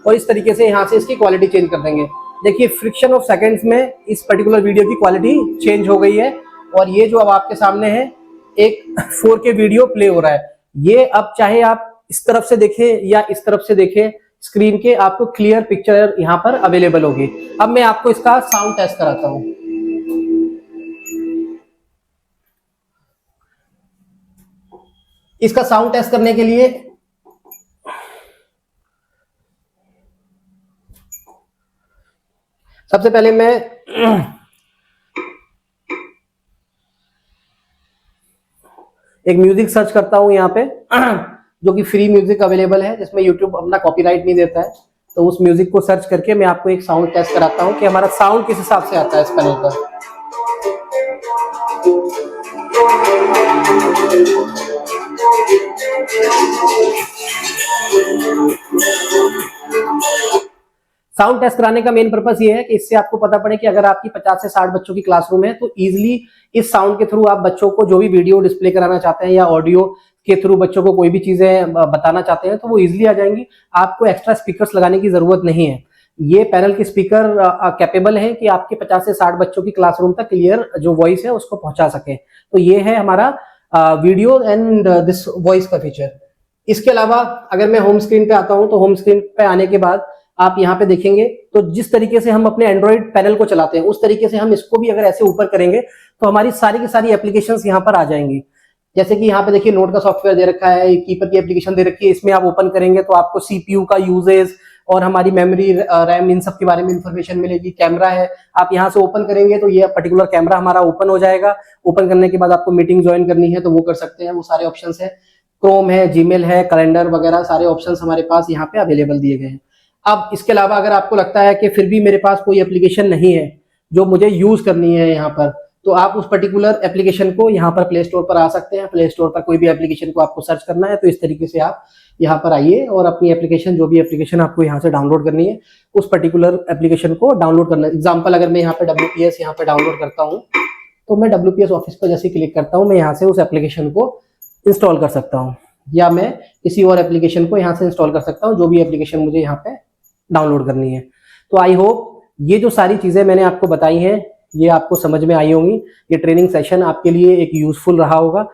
और इस तरीके से यहाँ से इसकी क्वालिटी चेंज कर देंगे। देखिए फ्रिक्शन ऑफ सेकंड्स में इस पर्टिकुलर वीडियो की क्वालिटी चेंज हो गई है और ये जो अब आपके सामने है एक 4K वीडियो प्ले हो रहा है। ये अब चाहे आप इस तरफ से देखें या इस तरफ से देखें, स्क्रीन के आपको क्लियर पिक्चर यहाँ पर अवेलेबल होगी। अब मैं आपको इसका साउंड टेस्ट कराता हूँ। इसका साउंड टेस्ट करने के लिए सबसे पहले मैं एक म्यूजिक सर्च करता हूं यहाँ पे, जो कि फ्री म्यूजिक अवेलेबल है, जिसमें यूट्यूब अपना कॉपीराइट नहीं देता है। तो उस म्यूजिक को सर्च करके मैं आपको एक साउंड टेस्ट कराता हूं कि हमारा साउंड किस हिसाब से आता है इस पैनल पर। साउंड टेस्ट कराने का मेन पर्पस ये है कि इससे आपको पता पड़े कि अगर आपकी 50 से 60 बच्चों की क्लासरूम है तो इजीली इस साउंड के थ्रू आप बच्चों को जो भी वीडियो डिस्प्ले कराना चाहते हैं या ऑडियो के थ्रू बच्चों को कोई भी चीजें बताना चाहते हैं तो वो इजीली आ जाएंगी। आपको एक्स्ट्रा स्पीकर्स लगाने की जरूरत नहीं है। ये पैनल के स्पीकर कैपेबल है कि आपके 50 से 60 बच्चों की क्लासरूम तक क्लियर जो वॉइस है उसको पहुंचा सके। तो ये है हमारा वीडियो एंड दिस वॉइस का फीचर। इसके अलावा अगर मैं होम स्क्रीन पे आता हूं तो होम स्क्रीन पे आने के बाद आप यहाँ पे देखेंगे तो जिस तरीके से हम अपने एंड्रॉइड पैनल को चलाते हैं उस तरीके से हम इसको भी अगर ऐसे ऊपर करेंगे तो हमारी सारी की सारी एप्लीकेशंस यहाँ पर आ जाएंगी। जैसे कि यहाँ पे देखिए नोट का सॉफ्टवेयर दे रखा है, कीपर की एप्लीकेशन दे रखी है। इसमें आप ओपन करेंगे तो आपको सीपीयू का यूजेज और हमारी मेमोरी, रैम, इन सब के बारे में इंफॉर्मेशन मिलेगी। कैमरा है, आप यहाँ से ओपन करेंगे तो ये पर्टिकुलर कैमरा हमारा ओपन हो जाएगा। ओपन करने के बाद आपको मीटिंग ज्वाइन करनी है तो वो कर सकते हैं, वो सारे ऑप्शन है। क्रोम है, जीमेल है, कैलेंडर वगैरह सारे ऑप्शंस हमारे पास यहाँ पे अवेलेबल दिए गए हैं। अब इसके अलावा अगर आपको लगता है कि फिर भी मेरे पास कोई एप्लीकेशन नहीं है जो मुझे यूज करनी है यहाँ पर, तो आप उस पर्टिकुलर एप्लीकेशन को यहाँ पर प्ले स्टोर पर आ सकते हैं। प्ले स्टोर पर कोई भी एप्लीकेशन को आपको सर्च करना है तो इस तरीके से आप यहाँ पर आइए और अपनी एप्लीकेशन, जो भी एप्लीकेशन आपको यहाँ से डाउनलोड करनी है उस पर्टिकुलर एप्लीकेशन को डाउनलोड करना है। एग्जाम्पल अगर मैं यहाँ पे WPS यहाँ पे डाउनलोड करता हूँ तो मैं WPS ऑफिस पर जैसे क्लिक करता हूँ मैं यहाँ से उस एप्लीकेशन को इंस्टॉल कर सकता हूँ, या मैं किसी और एप्लीकेशन को यहाँ से इंस्टॉल कर सकता हूँ जो भी एप्लीकेशन मुझे यहाँ पे डाउनलोड करनी है। तो आई होप ये जो सारी चीजें मैंने आपको बताई हैं ये आपको समझ में आई होंगी। ये ट्रेनिंग सेशन आपके लिए एक यूजफुल रहा होगा।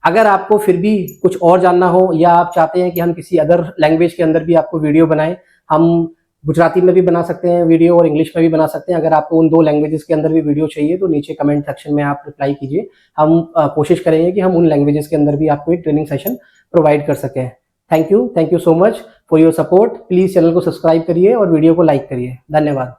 अगर आपको फिर भी कुछ और जानना हो या आप चाहते हैं कि हम किसी अदर लैंग्वेज के अंदर भी आपको वीडियो बनाएं, हम गुजराती में भी बना सकते हैं वीडियो और इंग्लिश में भी बना सकते हैं। अगर आपको उन 2 लैंग्वेजेस के अंदर भी वीडियो चाहिए तो नीचे कमेंट सेक्शन में आप रिप्लाई कीजिए। हम कोशिश करेंगे कि हम उन लैंग्वेजेस के अंदर भी आपको एक ट्रेनिंग सेशन प्रोवाइड कर सकें। Thank you so much for your support. Please channel को सब्सक्राइब करिए और वीडियो को लाइक करिए। धन्यवाद।